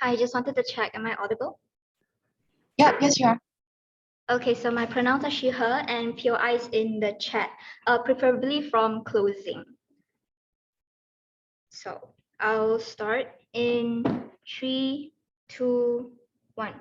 Hi, I just wanted to check, am I audible? Yeah, yes, you are. Okay, so my pronouns are she, her, and POI is in the chat, preferably from closing. So I'll start in 3, 2, 1.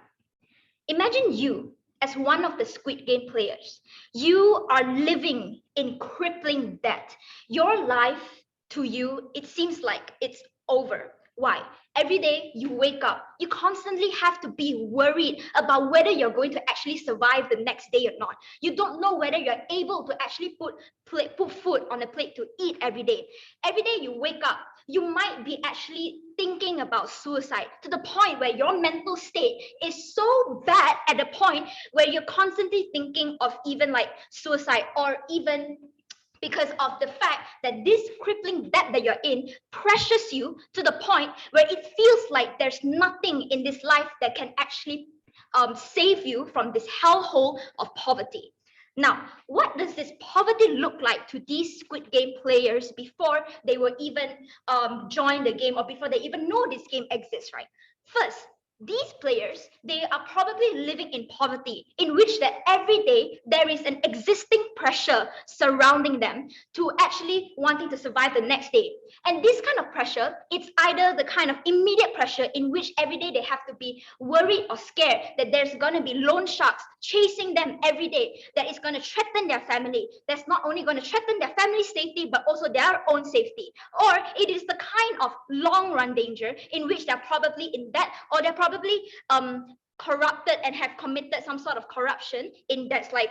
Imagine you as one of the Squid Game players. You are living in crippling debt. Your life, to you, it seems like it's over. Why? Every day you wake up, you constantly have to be worried about whether you're going to actually survive the next day or not. You don't know whether you're able to actually put food on the plate to eat every day. Every day you wake up, you might be actually thinking about suicide to the point where your mental state is so bad at the point where you're constantly thinking of even like suicide, or even because of the fact that this crippling debt that you're in pressures you to the point where it feels like there's nothing in this life that can actually save you from this hellhole of poverty. Now, what does this poverty look like to these Squid Game players before they will even join the game, or before they even know this game exists, right? First, these players, they are probably living in poverty, in which that every day there is an existing pressure surrounding them to actually wanting to survive the next day. And this kind of pressure, it's either the kind of immediate pressure in which every day they have to be worried or scared that there's going to be loan sharks chasing them every day, that is going to threaten their family, that's not only going to threaten their family's safety but also their own safety. Or it is the kind of long run danger in which they're probably in debt, or they're probably corrupted and have committed some sort of corruption, in that's like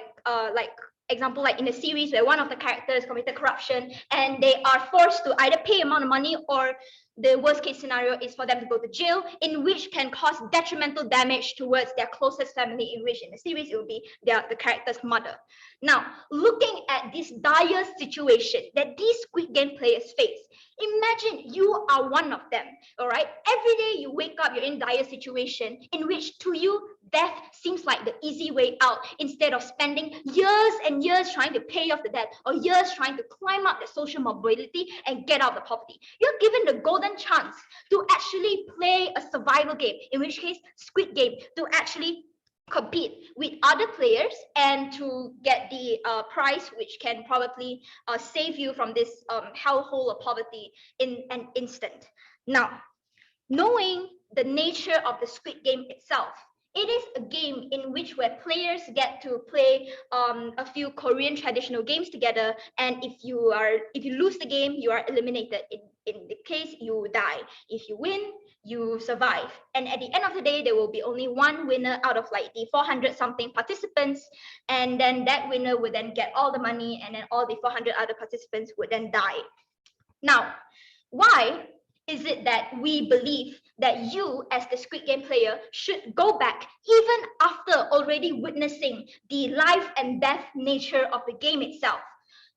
example, like in the series where one of the characters committed corruption and they are forced to either pay amount of money, or the worst case scenario is for them to go to jail, in which can cause detrimental damage towards their closest family, in which in the series it will be the character's mother. Now, looking at this dire situation that these Squid Game players face, imagine you are one of them. All right, every day you wake up, you're in dire situation in which to you death seems like the easy way out, instead of spending years and years trying to pay off the debt, or years trying to climb up the social mobility and get out of the poverty. You're given the golden chance to actually play a survival game, in which case Squid Game, to actually compete with other players and to get the prize, which can probably save you from this hellhole of poverty in an instant. Now, knowing the nature of the Squid Game itself, it is a game in which where players get to play a few Korean traditional games together, and if you lose the game, you are eliminated. In the case you die, if you win, you survive. And at the end of the day, there will be only one winner out of like the 400 something participants, and then that winner would then get all the money, and then all the 400 other participants would then die. Now, why is it that we believe that you, as the Squid Game player, should go back even after already witnessing the life and death nature of the game itself?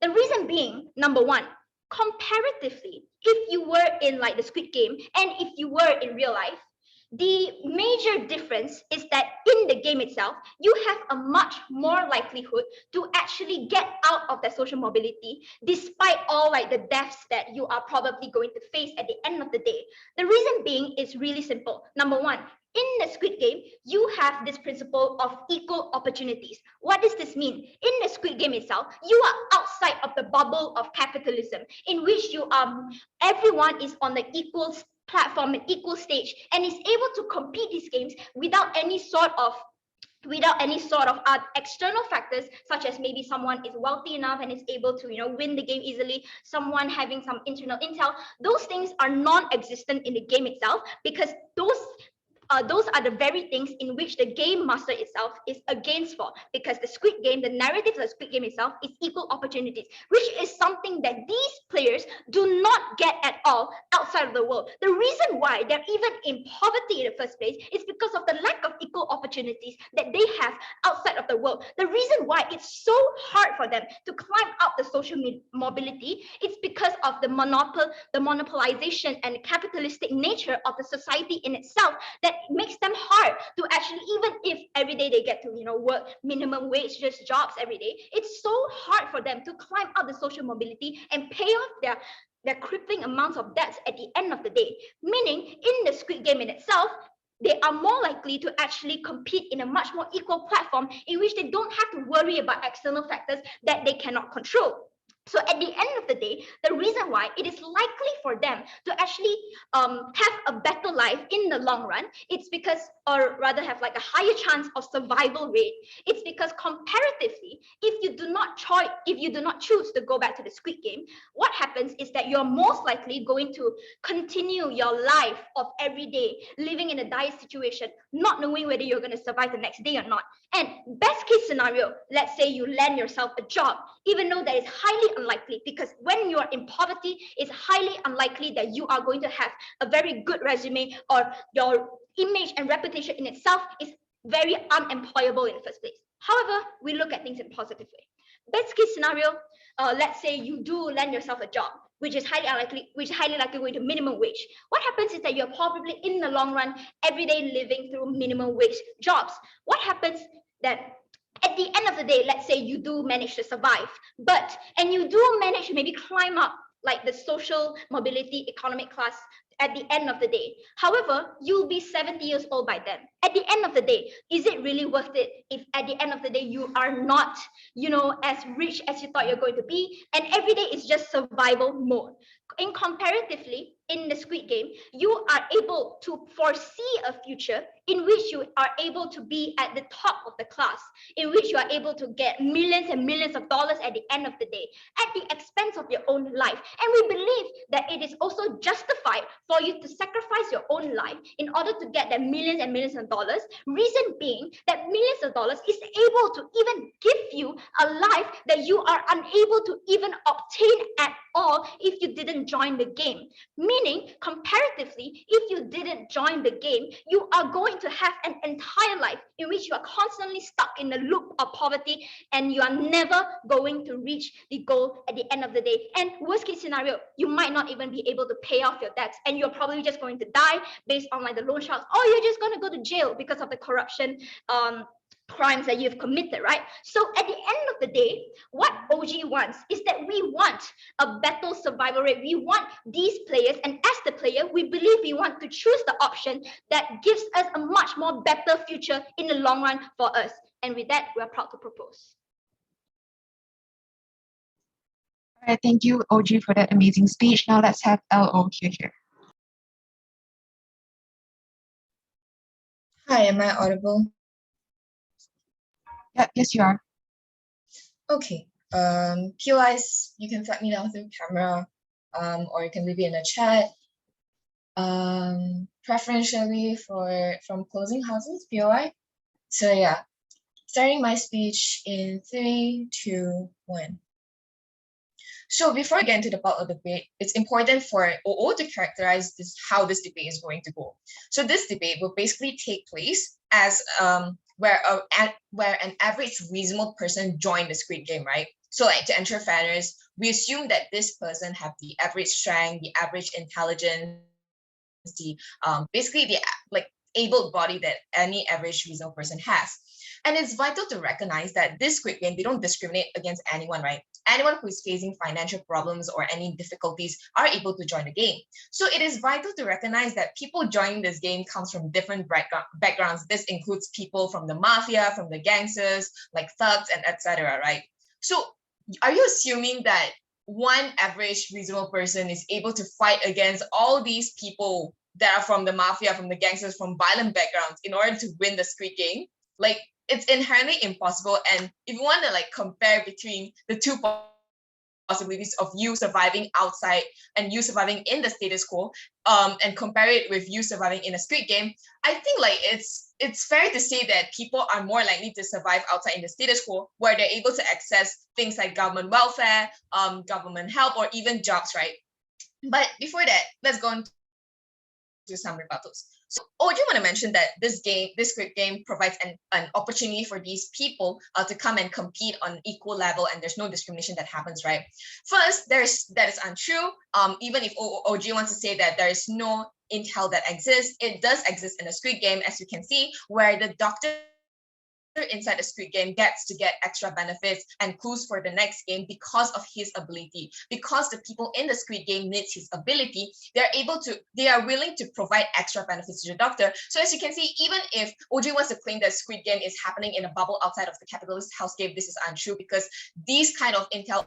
The reason being, number one, comparatively, if you were in like the Squid Game and if you were in real life, the major difference is that in the game itself, you have a much more likelihood to actually get out of that social mobility, despite all like the deaths that you are probably going to face at the end of the day. The reason being is really simple. Number one, in the Squid Game, you have this principle of equal opportunities. What does this mean? In the Squid Game itself, you are outside of the bubble of capitalism, in which you everyone is on the equal platform and equal stage, and is able to compete these games without any sort of external factors, such as maybe someone is wealthy enough and is able to win the game easily, someone having some internal intel. Those things are non-existent in the game itself, because those are the very things in which the game master itself is against for, because the Squid Game, the narrative of the Squid Game itself is equal opportunities, which is something that these players do not get at all outside of the world. The reason why they're even in poverty in the first place is because of the lack of equal opportunities that they have outside of the world. The reason why it's so hard for them to climb up the social mobility, it's because of the monopolization and capitalistic nature of the society in itself, that makes them hard to actually, even if every day they get to work minimum wage just jobs every day, it's so hard for them to climb up the social mobility and pay off their crippling amounts of debts at the end of the day. Meaning, in the Squid Game in itself, they are more likely to actually compete in a much more equal platform in which they don't have to worry about external factors that they cannot control. So at the end of the day, the reason why it is likely for them to actually have a better life in the long run, it's because, or rather have like a higher chance of survival rate, it's because comparatively, if you do not choose to go back to the Squid Game, what happens is that you're most likely going to continue your life of every day living in a dire situation, not knowing whether you're going to survive the next day or not. And best case scenario, let's say you land yourself a job, even though that is highly unlikely, because when you are in poverty, it's highly unlikely that you are going to have a very good resume, or your image and reputation in itself is very unemployable in the first place. However, we look at things in a positive way. Best case scenario, let's say you do land yourself a job, which is highly likely going to minimum wage. What happens is that you're probably in the long run every day living through minimum wage jobs. What happens that at the end of the day, let's say you do manage to survive, and you do manage to maybe climb up like the social mobility economic class at the end of the day. However, you'll be 70 years old by then. At the end of the day, is it really worth it if at the end of the day you are not, as rich as you thought you're going to be, and every day is just survival mode? In comparatively, in the Squid Game, you are able to foresee a future in which you are able to be at the top of the class, in which you are able to get millions and millions of dollars at the end of the day, at the expense of your own life. And we believe that it is also justified for you to sacrifice your own life in order to get that millions and millions of dollars. Reason being that millions of dollars is able to even give you a life that you are unable to even obtain at all if you didn't join the game. Meaning, comparatively, if you didn't join the game, you are going to have an entire life in which you are constantly stuck in the loop of poverty, and you are never going to reach the goal at the end of the day. And worst case scenario, you might not even be able to pay off your debts, and you're probably just going to die based on like the loan sharks, or you're just going to go to jail because of the corruption crimes that you've committed, right? So at the end of the day, what OG wants is that we want a better survival rate. We want these players, and as the player, we believe we want to choose the option that gives us a much more better future in the long run for us. And with that, we are proud to propose. All right, thank you, OG, for that amazing speech. Now let's have LO here. Hi, am I audible? Yeah, yes, you are. Okay. POIs, you can flag me down through camera, or you can leave it in the chat. Preferentially from closing houses, POI. So yeah, starting my speech in 3, 2, 1. So before we get into the part of the debate, it's important for OO to characterize how this debate is going to go. So this debate will basically take place as where an average reasonable person joined the Squid Game, right? So like to ensure fairness, we assume that this person have the average strength, the average intelligence, the basically the like able body that any average reasonable person has. And it's vital to recognize that this Squid Game, they don't discriminate against anyone, right? Anyone who is facing financial problems or any difficulties are able to join the game. So it is vital to recognize that people joining this game comes from different backgrounds. This includes people from the mafia, from the gangsters, like thugs and etc., right? So are you assuming that one average reasonable person is able to fight against all these people that are from the mafia, from the gangsters, from violent backgrounds in order to win the Squid Game? Like, it's inherently impossible. And if you want to like compare between the two possibilities of you surviving outside and you surviving in the status quo, and compare it with you surviving in a Squid Game, I think like it's fair to say that people are more likely to survive outside in the status quo, where they're able to access things like government welfare, government help, or even jobs, right? But before that, let's go on to some rebuttals. So OG want to mention that this Squid Game provides an opportunity for these people to come and compete on equal level, and there's no discrimination that happens, right? First, that is untrue. Even if OG wants to say that there is no intel that exists, it does exist in the Squid Game, as you can see, where the doctor inside the Squid Game gets to get extra benefits and clues for the next game because of his ability. Because the people in the Squid Game needs his ability, they are willing to provide extra benefits to the doctor. So as you can see, even if OG wants to claim that Squid Game is happening in a bubble outside of the capitalist hellscape, this is untrue because these kind of intel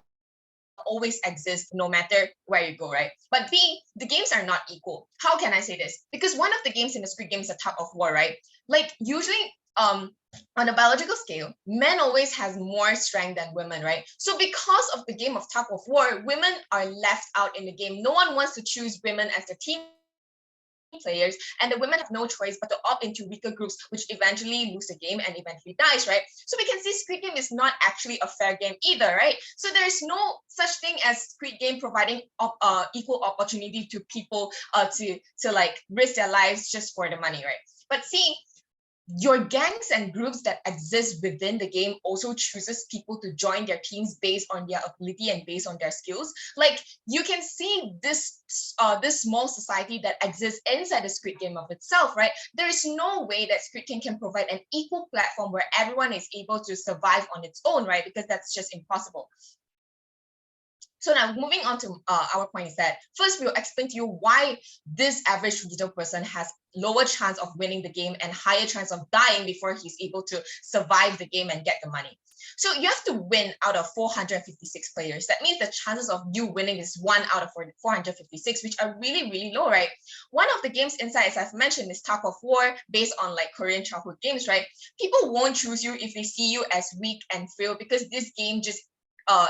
always exist no matter where you go, right? But the games are not equal. How can I say this? Because one of the games in the Squid Game is a tug of war, right? Like usually on a biological scale, men always has more strength than women, right? So because of the game of tug of war, women are left out in the game. No one wants to choose women as the team players, and the women have no choice but to opt into weaker groups, which eventually lose the game and eventually dies, right? So we can see Squid Game is not actually a fair game either, right? So there's no such thing as Squid Game providing equal opportunity to people to like risk their lives just for the money, right? But see, your gangs and groups that exist within the game also chooses people to join their teams based on their ability and based on their skills. Like you can see this small society that exists inside the Squid Game of itself, right? There is no way that Squid Game can provide an equal platform where everyone is able to survive on its own, right? Because that's just impossible. So now moving on to our point is that first we'll explain to you why this average little person has lower chance of winning the game and higher chance of dying before he's able to survive the game and get the money. So you have to win out of 456 players. That means the chances of you winning is 1 out of 456, which are really, really low, right? One of the games inside, as I've mentioned, is tug of war based on like Korean childhood games, right? People won't choose you if they see you as weak and frail because this game just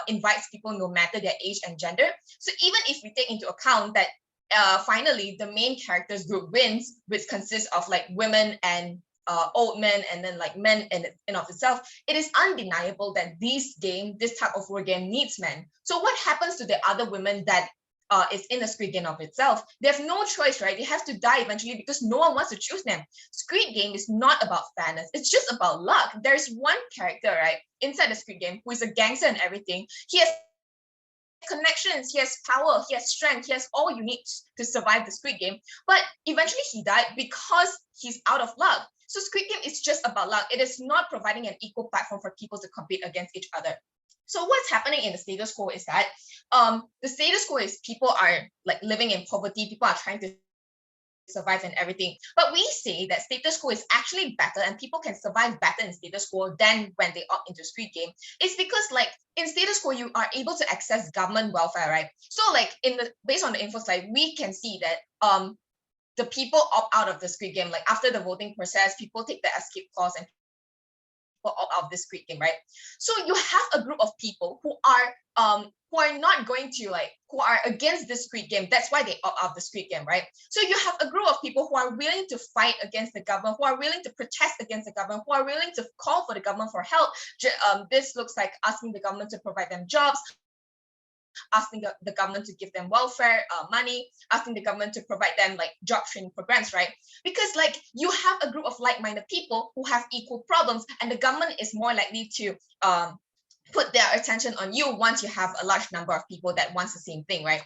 invites people no matter their age and gender. So even if we take into account that finally the main characters group wins, which consists of like women and old men and then like men in of itself, it is undeniable that this type of war game needs men. So what happens to the other women that is in the Squid Game of itself? They have no choice, right? They have to die eventually because no one wants to choose them. Squid Game is not about fairness. It's just about luck. There's one character, right, inside the Squid Game who is a gangster and everything. He has connections, he has power, he has strength, he has all you need to survive the Squid Game. But eventually he died because he's out of luck. So Squid Game is just about luck. It is not providing an equal platform for people to compete against each other. So what's happening in the status quo is that the status quo is people are like living in poverty, people are trying to survive and everything. But we say that status quo is actually better and people can survive better in status quo than when they opt into Squid Game. It's because like in status quo, you are able to access government welfare, right? So like based on the info slide, we can see that the people opt out of the Squid Game. Like after the voting process, people take the escape clause and people opt out of this Squid Game, right? So you have a group of people who are not going to who are against this Squid Game. That's why they opt out of the Squid Game, right? So you have a group of people who are willing to fight against the government, who are willing to protest against the government, who are willing to call for the government for help. This looks like asking the government to provide them jobs, asking the government to give them welfare money, asking the government to provide them like job training programs, right? Because like you have a group of like-minded people who have equal problems, and the government is more likely to put their attention on you once you have a large number of people that wants the same thing, right?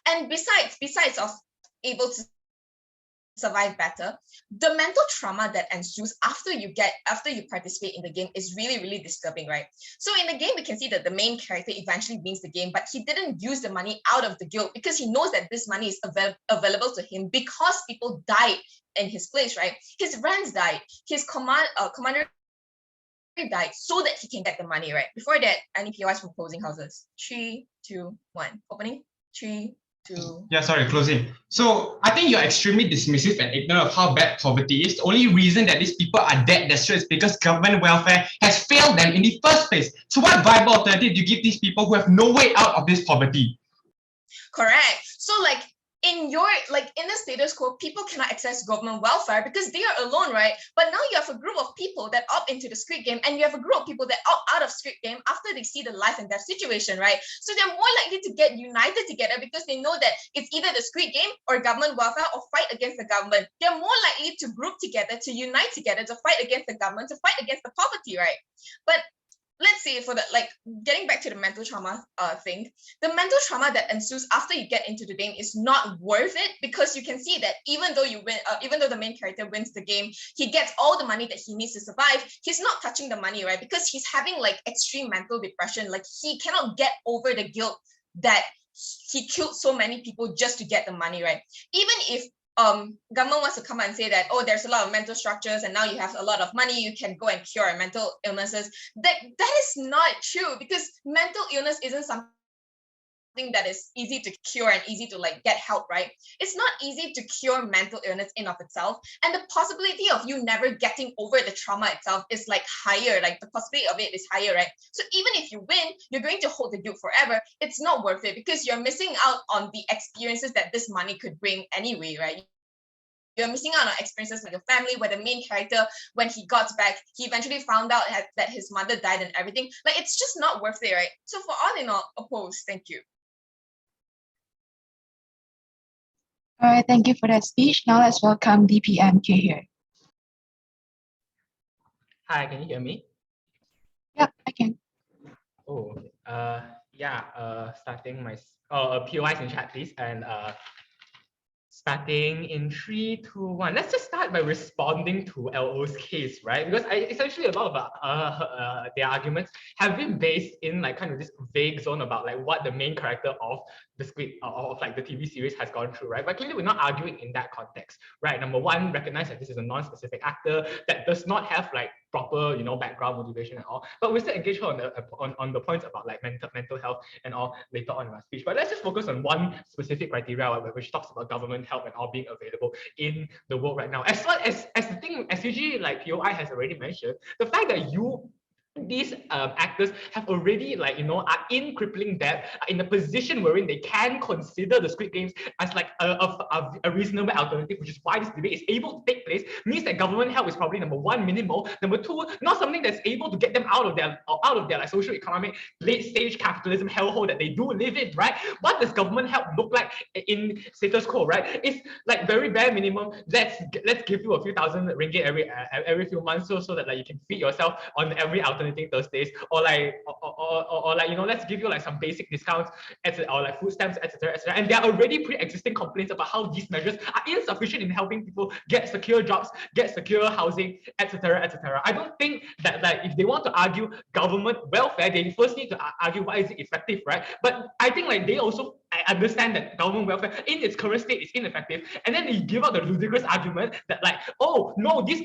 And besides of able to survive better, the mental trauma that ensues after you participate in the game is really, really disturbing, right? So in the game, we can see that the main character eventually wins the game, but he didn't use the money out of the guilt because he knows that this money is available to him because people died in his place, right? His friends died, his commander died so that he can get the money, right? Before that, any POIs from closing houses? 3, 2, 1. Opening. 3, 2. Yeah, sorry, closing. So I think you're extremely dismissive and ignorant of how bad poverty is. The only reason that these people are that desperate is because government welfare has failed them in the first place. So what viable alternative do you give these people who have no way out of this poverty? Correct. So like in the status quo, people cannot access government welfare because they are alone, right? But now you have a group of people that opt into the Squid Game, and you have a group of people that opt out of Squid Game after they see the life and death situation, right? So they're more likely to get united together because they know that it's either the Squid Game or government welfare or fight against the government. They're more likely to group together, to unite together, to fight against the government, to fight against the poverty, right? But let's say for the getting back to the mental trauma thing, the mental trauma that ensues after you get into the game is not worth it, because you can see that even though you win, even though the main character wins the game, he gets all the money that he needs to survive. He's not touching the money, right? Because he's having like extreme mental depression. Like he cannot get over the guilt that he killed so many people just to get the money, right? Even if government wants to come and say that, oh, there's a lot of mental structures and now you have a lot of money, you can go and cure mental illnesses. That is not true, because mental illness isn't something that is easy to cure and easy to like get help, right? It's not easy to cure mental illness in of itself, and the possibility of you never getting over the trauma itself is like higher, like the possibility of it is higher, right? So even if you win, you're going to hold the guilt forever. It's not worth it, because you're missing out on the experiences that this money could bring anyway, right? You're missing out on experiences like your family, where the main character, when he got back, he eventually found out that his mother died and everything. Like, it's just not worth it, right? So for all in all, oppose. Thank you. All right, thank you for that speech. Now let's welcome DPMK here. Hi, can you hear me? Yep, I can. Oh, yeah, starting my, POIs in chat, please. And starting in 3, 2, 1. Let's just start by responding to LO's case, right? Because essentially a lot of their arguments have been based in like kind of this vague zone about like what the main character of the Squid of like the TV series has gone through, right? But clearly we're not arguing in that context, right? Number one, recognize that this is a non-specific actor that does not have like proper, you know, background motivation and all. But we still engage on the points about like mental health and all later on in my speech. But let's just focus on one specific criteria, which talks about government help and all being available in the world right now. As well as the thing, as UG like POI has already mentioned, the fact that these actors have already like, you know, are in crippling debt, are in a position wherein they can consider the Squid Games as like a reasonable alternative, which is why this debate is able to take place, means that government help is probably number one, minimal, number two, not something that's able to get them out of their like social economic late stage capitalism hellhole that they do live in, right? What does government help look like in status quo, right? It's like very bare minimum. Let's give you a few thousand ringgit every few months so that like you can feed yourself on every alternative Thursdays, or like you know, let's give you like some basic discounts, or like food stamps, etc., etc. And there are already pre-existing complaints about how these measures are insufficient in helping people get secure jobs, get secure housing, etc., etc. I don't think that like if they want to argue government welfare, they first need to argue why is it effective, right? But I think like they also understand that government welfare in its current state is ineffective, and then they give out the ludicrous argument that like, oh no, these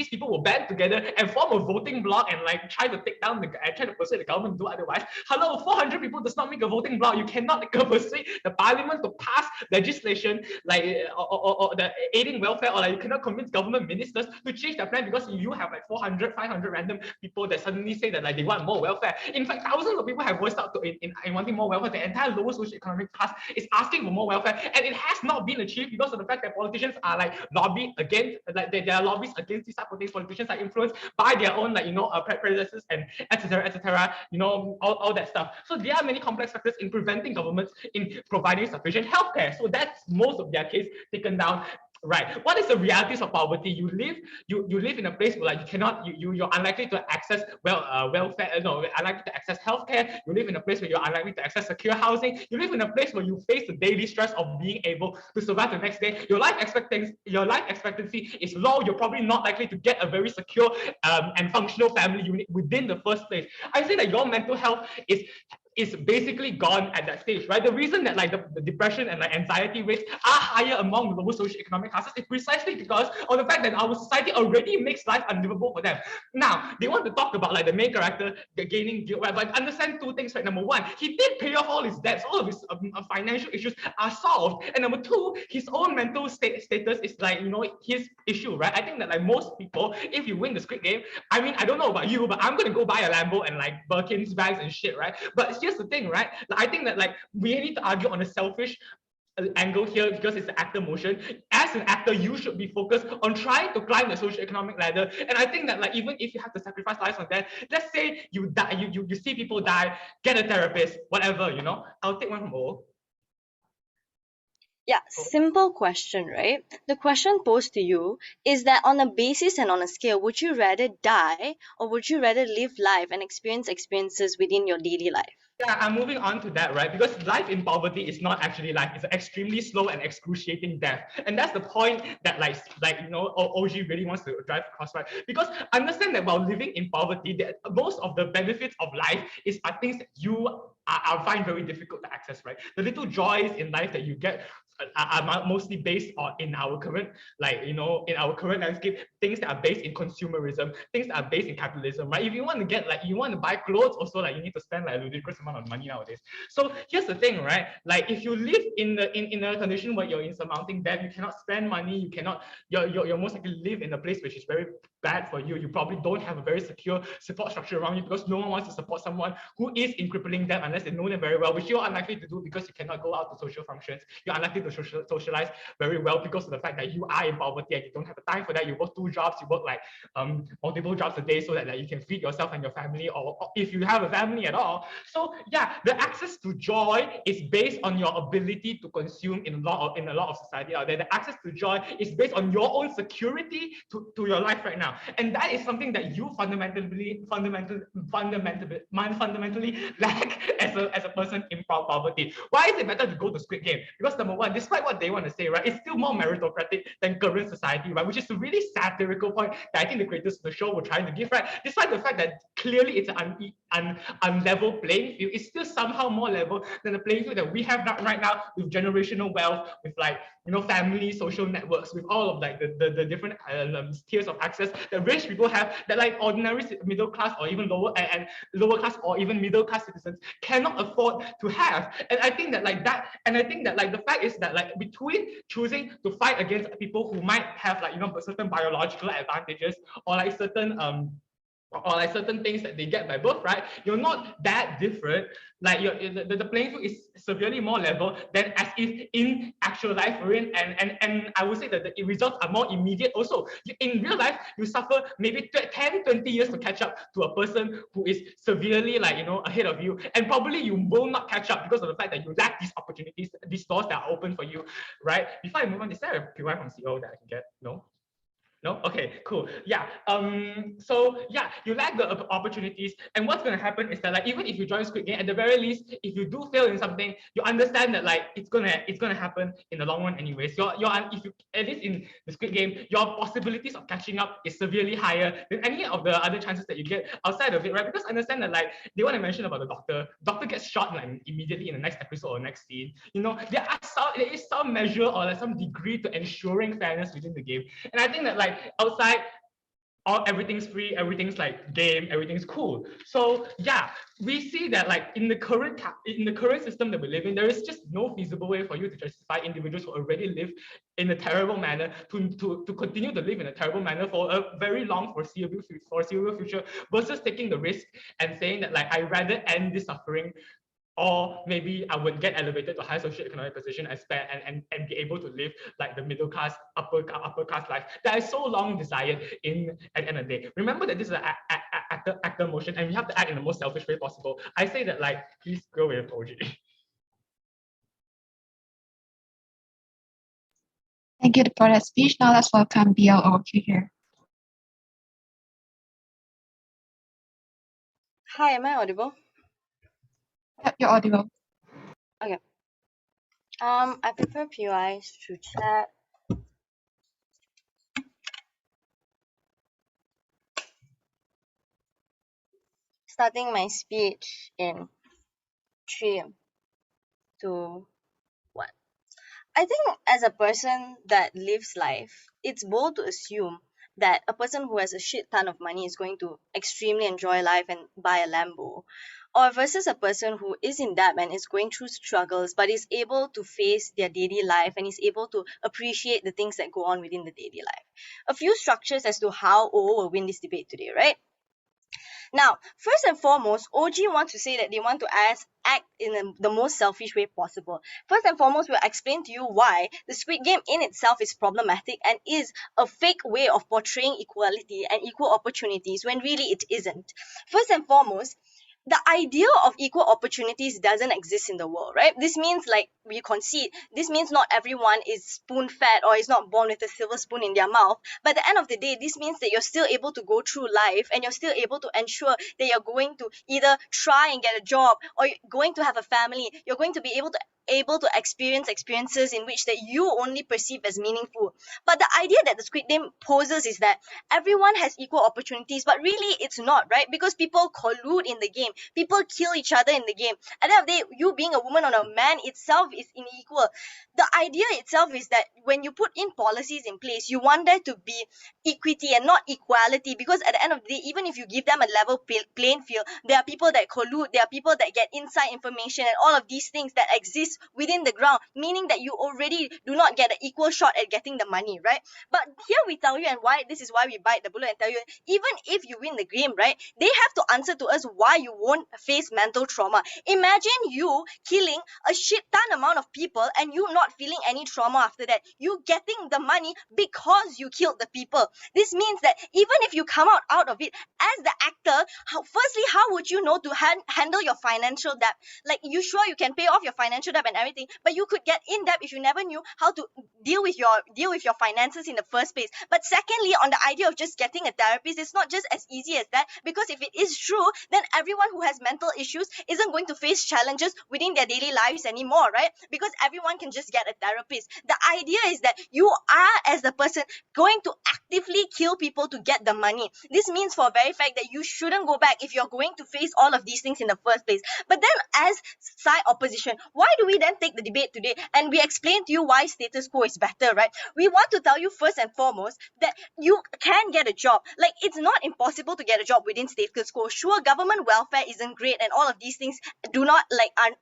people will band together and form a voting bloc and like try to take down try to persuade the government to do otherwise. Hello, 400 people does not make a voting bloc. You cannot persuade the parliament to pass legislation like or the aiding welfare, or like you cannot convince government ministers to change their plan because you have like 400, 500 random people that suddenly say that like they want more welfare. In fact, thousands of people have voiced out in wanting more welfare. The entire lower socio-economic class is asking for more welfare, and it has not been achieved because of the fact that politicians are like lobbying against, like there are lobbies against these type of things. Politicians are influenced by their own like, you know, predecessors and etc., you know, all that stuff. So there are many complex factors in preventing governments in providing sufficient healthcare. So that's most of their case taken down. Right. What is the realities of poverty? You live in a place where like you cannot, you're unlikely to access welfare, no, unlikely to access healthcare. You live in a place where you're unlikely to access secure housing. You live in a place where you face the daily stress of being able to survive the next day. Your life expectancy is low. You're probably not likely to get a very secure and functional family unit within the first place. I say that your mental health is basically gone at that stage, right? The reason that like the depression and like anxiety rates are higher among the lower socioeconomic classes is precisely because of the fact that our society already makes life unlivable for them. Now, they want to talk about like the main character gaining guilt, right? But understand two things, right? Number one, he did pay off all his debts, all of his financial issues are solved. And number two, his own mental status is like, you know, his issue, right? I think that like most people, if you win the Squid Game, I mean, I don't know about you, but I'm gonna go buy a Lambo and like Birkin's bags and shit, right? But here's the thing, right? I think that like we need to argue on a selfish angle here because it's the actor motion. As an actor, you should be focused on trying to climb the socioeconomic ladder. And I think that like even if you have to sacrifice lives on that, let's say you die, you see people die, get a therapist, whatever, you know. I'll take one from O. Yeah, simple question, right? The question posed to you is that on a basis and on a scale, would you rather die or would you rather live life and experience experiences within your daily life? Yeah, I'm moving on to that, right? Because life in poverty is not actually life. It's an extremely slow and excruciating death. And that's the point that OG really wants to drive across, right? Because understand that while living in poverty, that most of the benefits of life are things that you find very difficult to access, right? The little joys in life that you get are mostly based on in our current in our current landscape, things that are based in consumerism, things that are based in capitalism, right? If you want to get you want to buy clothes, also you need to spend a ludicrous amount of money nowadays. So here's the thing, right? If you live in a condition where you're in surmounting debt, you cannot spend money, you cannot you're most likely live in a place which is very bad for you. You probably don't have a very secure support structure around you because no one wants to support someone who is in crippling debt unless they know them very well, which you're unlikely to do because you cannot go out to social functions. You're unlikely to socialize very well because of the fact that you are in poverty and you don't have the time for that. You work 2 jobs, you work multiple jobs a day so that you can feed yourself and your family, or if you have a family at all. So yeah, the access to joy is based on your ability to consume in a lot of society out there. The access to joy is based on your own security to your life right now. And that is something that you fundamentally lack as a person in poverty. Why is it better to go to Squid Game? Because number one, despite what they want to say, right, it's still more meritocratic than current society, right? Which is a really satirical point that I think the creators of the show were trying to give, right? Despite the fact that clearly it's an unlevel playing field, it's still somehow more level than the playing field that we have right now with generational wealth, with family, social networks, with all of the different tiers of access that rich people have, that ordinary middle class or even lower and lower class or even middle class citizens cannot afford to have. And I think that the fact is that between choosing to fight against people who might have certain biological advantages or certain things that they get by birth, right? You're not that different. The playing field is severely more level than as if in actual life we're in, and I would say that the results are more immediate also. In real life, you suffer maybe 10, 20 years to catch up to a person who is severely ahead of you, and probably you will not catch up because of the fact that you lack these opportunities, these doors that are open for you, right? Before I move on, is there a PY from CO that I can get? No? No? Okay, cool. Yeah. So yeah, you lack the opportunities, and what's gonna happen is that even if you join Squid Game, at the very least, if you do fail in something, you understand that it's gonna happen in the long run anyways. If you at least in the Squid Game, your possibilities of catching up is severely higher than any of the other chances that you get outside of it, right? Because understand that they want to mention about the doctor. Doctor gets shot immediately in the next episode or next scene. There is some measure or some degree to ensuring fairness within the game. And I think that outside, everything's free, everything's game, everything's cool. So yeah, we see that in the current system that we live in, there is just no feasible way for you to justify individuals who already live in a terrible manner to continue to live in a terrible manner for a very long foreseeable future versus taking the risk and saying that I rather end this suffering, or maybe I would get elevated to high socioeconomic position and be able to live the middle class, upper class life that I so long desired at the end of the day. Remember that this is an actor motion, and we have to act in the most selfish way possible. I say that please go with OG. Thank you for that speech. Now let's welcome BLO here. Hi, am I audible? Yep, you're audible. Okay. I prefer POIs to chat. Starting my speech in 3, 2, 1. I think as a person that lives life, it's bold to assume that a person who has a shit ton of money is going to extremely enjoy life and buy a Lambo, or versus a person who is in debt and is going through struggles but is able to face their daily life and is able to appreciate the things that go on within the daily life. A few structures as to how OO will win this debate today, right? Now, first and foremost, OG wants to say that they want to act in the most selfish way possible. First and foremost, we'll explain to you why the Squid Game in itself is problematic and is a fake way of portraying equality and equal opportunities when really it isn't. First and foremost, the idea of equal opportunities doesn't exist in the world, right? This means, like we concede, this means not everyone is spoon fed or is not born with a silver spoon in their mouth. But at the end of the day, this means that you're still able to go through life and you're still able to ensure that you're going to either try and get a job, or you're going to have a family. You're going to be able to experience experiences in which that you only perceive as meaningful. But the idea that the Squid Game poses is that everyone has equal opportunities, but really it's not, right? Because people collude in the game, people kill each other in the game. At the end of the day, you being a woman or a man itself is unequal. The idea itself is that when you put in policies in place, you want there to be equity and not equality, because at the end of the day, even if you give them a level playing field, there are people that collude, there are people that get inside information and all of these things that exist within the ground, meaning that you already do not get an equal shot at getting the money, right? But here we tell you, and why this is why we bite the bullet and tell you, even if you win the game, right, they have to answer to us why you won't face mental trauma. Imagine you killing a shit ton amount of people and you not feeling any trauma after that. You getting the money because you killed the people. This means that even if you come out of it as the actor, how would you know to handle your financial debt? Like, you sure you can pay off your financial debt and everything, but you could get in debt if you never knew how to deal with your finances in the first place. But secondly, on the idea of just getting a therapist, it's not just as easy as that, because if it is true, then everyone who has mental issues isn't going to face challenges within their daily lives anymore, right? Because everyone can just get a therapist. The idea is that you are, as the person, going to actively kill people to get the money. This means for a very fact that you shouldn't go back if you're going to face all of these things in the first place. But then, as side opposition, why do we then take the debate today and we explain to you why status quo is better, right? We want to tell you first and foremost that you can get a job. Like, it's not impossible to get a job within status quo. Sure, government welfare isn't great and all of these things do not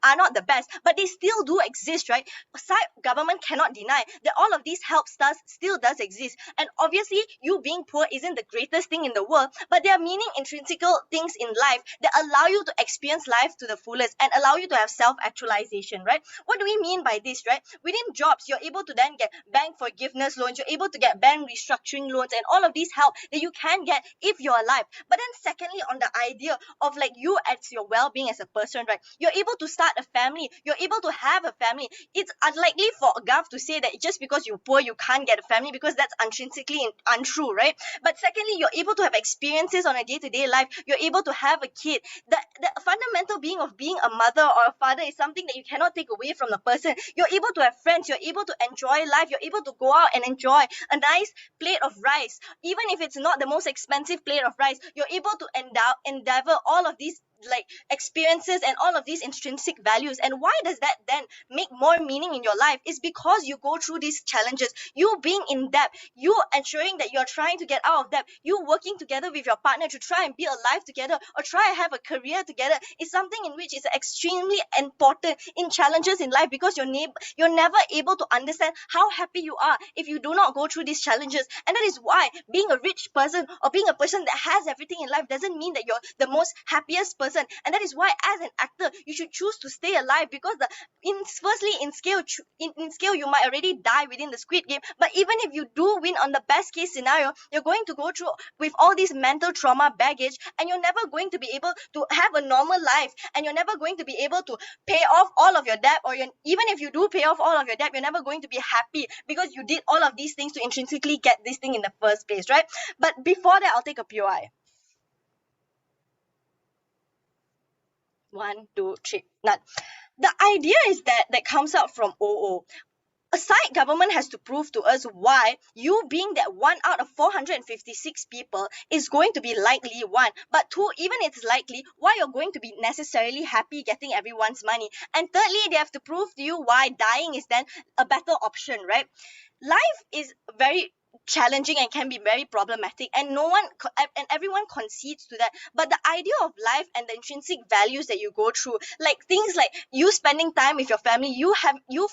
are not the best, but they still do exist, right? Side government cannot deny that all of these help still does exist. And obviously, you being poor isn't the greatest thing in the world, but there are meaning intrinsical things in life that allow you to experience life to the fullest and allow you to have self-actualization, right? What do we mean by this, right? Within jobs, you're able to then get bank forgiveness loans, you're able to get bank restructuring loans, and all of these help that you can get if you're alive. But then secondly, on the idea of like you as your well-being as a person, right? You're able to start a family, you're able to have a family. It's unlikely for Gav to say that just because you're poor, you can't get a family, because that's intrinsically untrue, right? But secondly, you're able to have experiences on a day-to-day life, you're able to have a kid. The fundamental being of being a mother or a father is something that you cannot take away from the person. You're able to have friends, you're able to enjoy life, you're able to go out and enjoy a nice plate of rice. Even if it's not the most expensive plate of rice, you're able to endeavor all of these like experiences and all of these intrinsic values. And why does that then make more meaning in your life? Is because you go through these challenges, you being in debt, you ensuring that you're trying to get out of debt, you working together with your partner to try and build a life together or try and have a career together, is something in which is extremely important in challenges in life, because you're never able to understand how happy you are if you do not go through these challenges. And that is why being a rich person or being a person that has everything in life doesn't mean that you're the most happiest person. And that is why as an actor you should choose to stay alive, because in scale you might already die within the Squid Game, but even if you do win on the best case scenario, you're going to go through with all this mental trauma baggage, and you're never going to be able to have a normal life, and you're never going to be able to pay off all of your debt, or even if you do pay off all of your debt, you're never going to be happy because you did all of these things to intrinsically get this thing in the first place, right? But before that, I'll take a POI. 1, 2, 3, none. The idea is that comes out from OO. A side government has to prove to us why you being that 1 out of 456 people is going to be likely 1, but 2, even it's likely, why you're going to be necessarily happy getting everyone's money. And thirdly, they have to prove to you why dying is then a better option, right? Life is very challenging and can be very problematic, and everyone concedes to that. But the idea of life and the intrinsic values that you go through, like things like you spending time with your family, you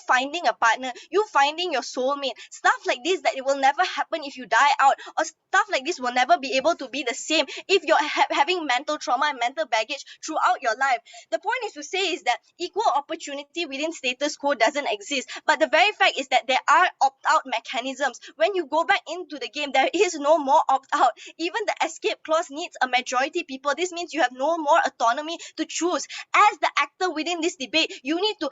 finding a partner, you finding your soulmate, stuff like this, that it will never happen if you die out, or stuff like this will never be able to be the same if you're having mental trauma and mental baggage throughout your life. The point is to say is that equal opportunity within status quo doesn't exist, but the very fact is that there are opt-out mechanisms. When you go back into the game, there is no more opt-out. Even the escape clause needs a majority people. This means you have no more autonomy to choose. As the actor within this debate, you need to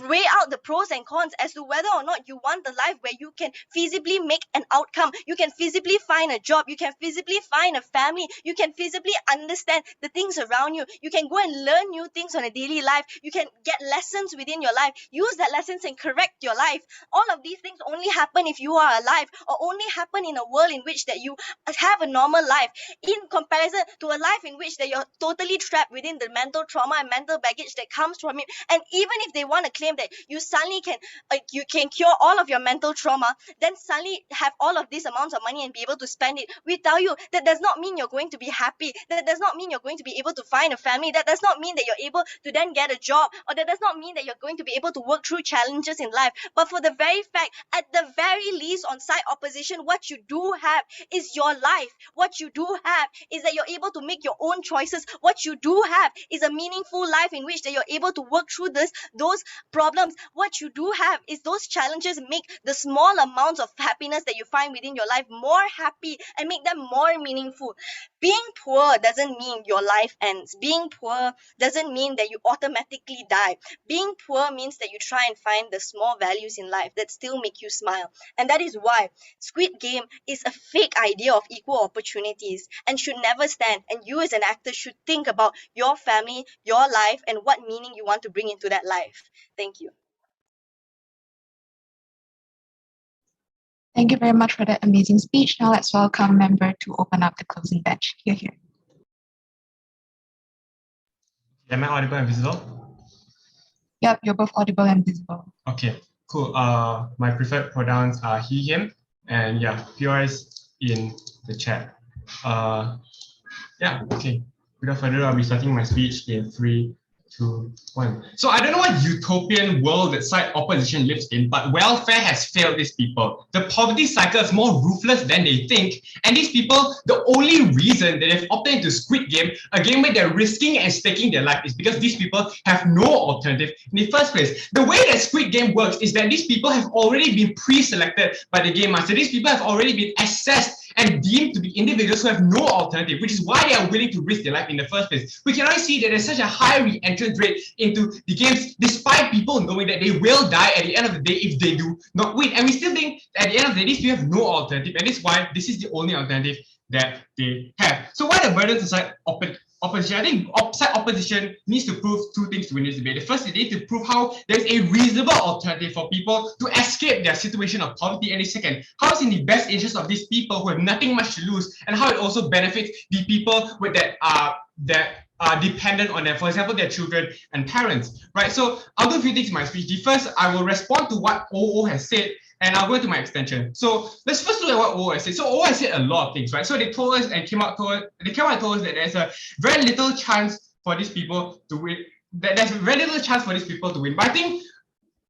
weigh out the pros and cons as to whether or not you want the life where you can feasibly make an outcome, you can feasibly find a job, you can feasibly find a family, you can feasibly understand the things around you, you can go and learn new things on a daily life, you can get lessons within your life, use that lessons and correct your life. All of these things only happen if you are alive, or only happen in a world in which that you have a normal life, in comparison to a life in which that you're totally trapped within the mental trauma and mental baggage that comes from it. And even if they want to claim that you suddenly can you can cure all of your mental trauma, then suddenly have all of these amounts of money and be able to spend it, we tell you that does not mean you're going to be happy, that does not mean you're going to be able to find a family, that does not mean that you're able to then get a job, or that does not mean that you're going to be able to work through challenges in life. But for the very fact, at the very least, on side opposition, what you do have is your life. What you do have is that you're able to make your own choices. What you do have is a meaningful life in which that you're able to work through those problems. What you do have is those challenges make the small amounts of happiness that you find within your life more happy and make them more meaningful. Being poor doesn't mean your life ends. Being poor doesn't mean that you automatically die. Being poor means that you try and find the small values in life that still make you smile. And that is why Squid Game is a fake idea of equal opportunities and should never stand. And you as an actor should think about your family, your life, and what meaning you want to bring into that life. Thank you. Thank you very much for that amazing speech. Now let's welcome member to open up the closing bench. Here. Am I audible and visible? Yep, you're both audible and visible. Okay, cool. My preferred pronouns are he, him, and yeah, PRs in the chat. Yeah, okay. Without further ado, I'll be starting my speech in 3, 2, 1. So I don't know what utopian world that side opposition lives in, but welfare has failed these people. The poverty cycle is more ruthless than they think, and these people, the only reason that they've opted into Squid Game, a game where they're risking and staking their life, is because these people have no alternative in the first place. The way that Squid Game works is that these people have already been pre-selected by the game master. These people have already been assessed and deemed to be individuals who have no alternative, which is why they are willing to risk their life in the first place. We can already see that there's such a high re-entrance rate into the games, despite people knowing that they will die at the end of the day if they do not win. And we still think at the end of the day, these people have no alternative, and that's why this is the only alternative that they have. So why the burden to side opposition? I think side opposition needs to prove two things to win this debate. The first, they need to prove how there's a reasonable alternative for people to escape their situation of poverty, and the second, how it's in the best interest of these people who have nothing much to lose, and how it also benefits the people with that are dependent on them, for example, their children and parents, right? So I'll do a few things in my speech. The first, I will respond to what OO has said, and I'll go into my extension. So let's first look at what OO has said. So OO has said a lot of things, right? So they told us and came out and told us that there's a very little chance for these people to win. That there's very little chance for these people to win. But I think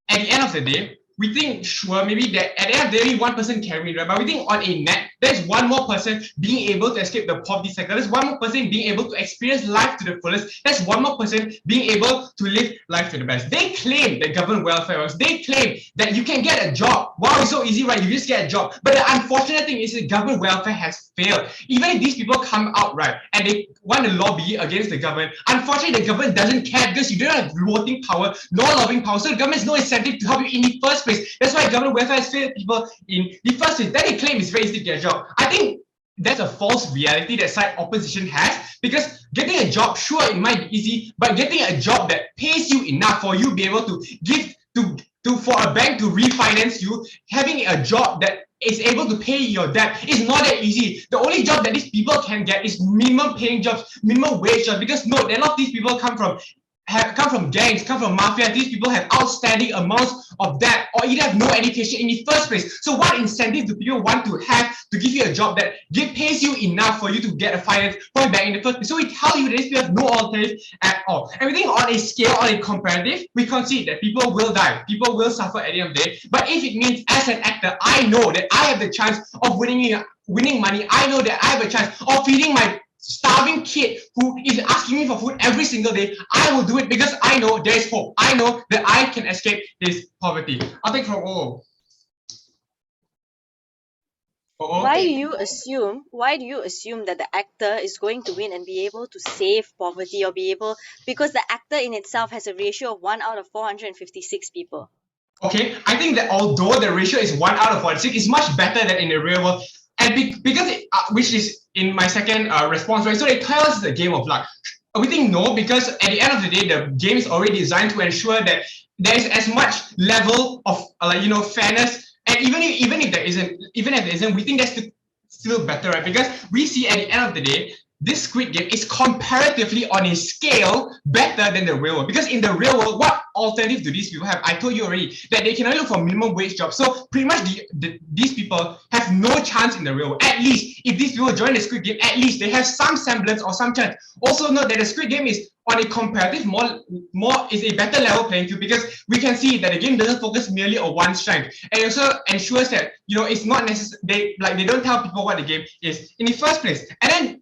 at the end of the day, we think, sure, maybe that at the end of the day, one person can win, right? But we think on a net, there's one more person being able to escape the poverty cycle. There's one more person being able to experience life to the fullest. There's one more person being able to live life to the best. They claim that government welfare works. They claim that you can get a job. Wow, it's so easy, right? You just get a job. But the unfortunate thing is that government welfare has failed. Even if these people come out, right, and they want to lobby against the government, unfortunately, the government doesn't care because you don't have voting power, nor lobbying power. So the government has no incentive to help you in the first place. That's why government welfare has failed people in the first place. Then they claim it's very easy to get a job. I think that's a false reality that side opposition has, because getting a job, sure, it might be easy, but getting a job that pays you enough for you to be able to give for a bank to refinance you, having a job that is able to pay your debt is not that easy. The only job that these people can get is minimum paying jobs, minimum wage jobs, because no, a lot of these people come from gangs, come from mafia. These people have outstanding amounts of debt or either have no education in the first place. So what incentive do people want to have to give you a job that pays you enough for you to get a finance point back in the first place? So we tell you that these people have no alternative at all. And we think on a scale, on a comparative, we concede that people will die, people will suffer at the end of the day. But if it means as an actor, I know that I have the chance of winning money, I know that I have a chance of feeding my starving kid who is asking me for food every single day, I will do it because I know there is hope. I know that I can escape this poverty. I'll take from OO. Why do you assume that the actor is going to win and be able to save poverty, or be able, because the actor in itself has a ratio of 1 out of 456 people? Okay, I think that although the ratio is 1 out of 46, it's much better than in the real world. And because which is in my second response, right? So they tell us it's a game of luck. We think no, because at the end of the day, the game is already designed to ensure that there is as much level of fairness. And even if there isn't, we think that's still better, right? Because we see at the end of the day, this Squid Game is comparatively on a scale better than the real world. Because in the real world, what alternative do these people have? I told you already that they can only look for minimum wage jobs. So pretty much these people have no chance in the real world. At least if these people join the Squid Game, at least they have some semblance or some chance. Also note that the Squid Game is on a comparative more is a better level playing field, because we can see that the game doesn't focus merely on one strength, and it also ensures that it's not necessary. They don't tell people what the game is in the first place, and then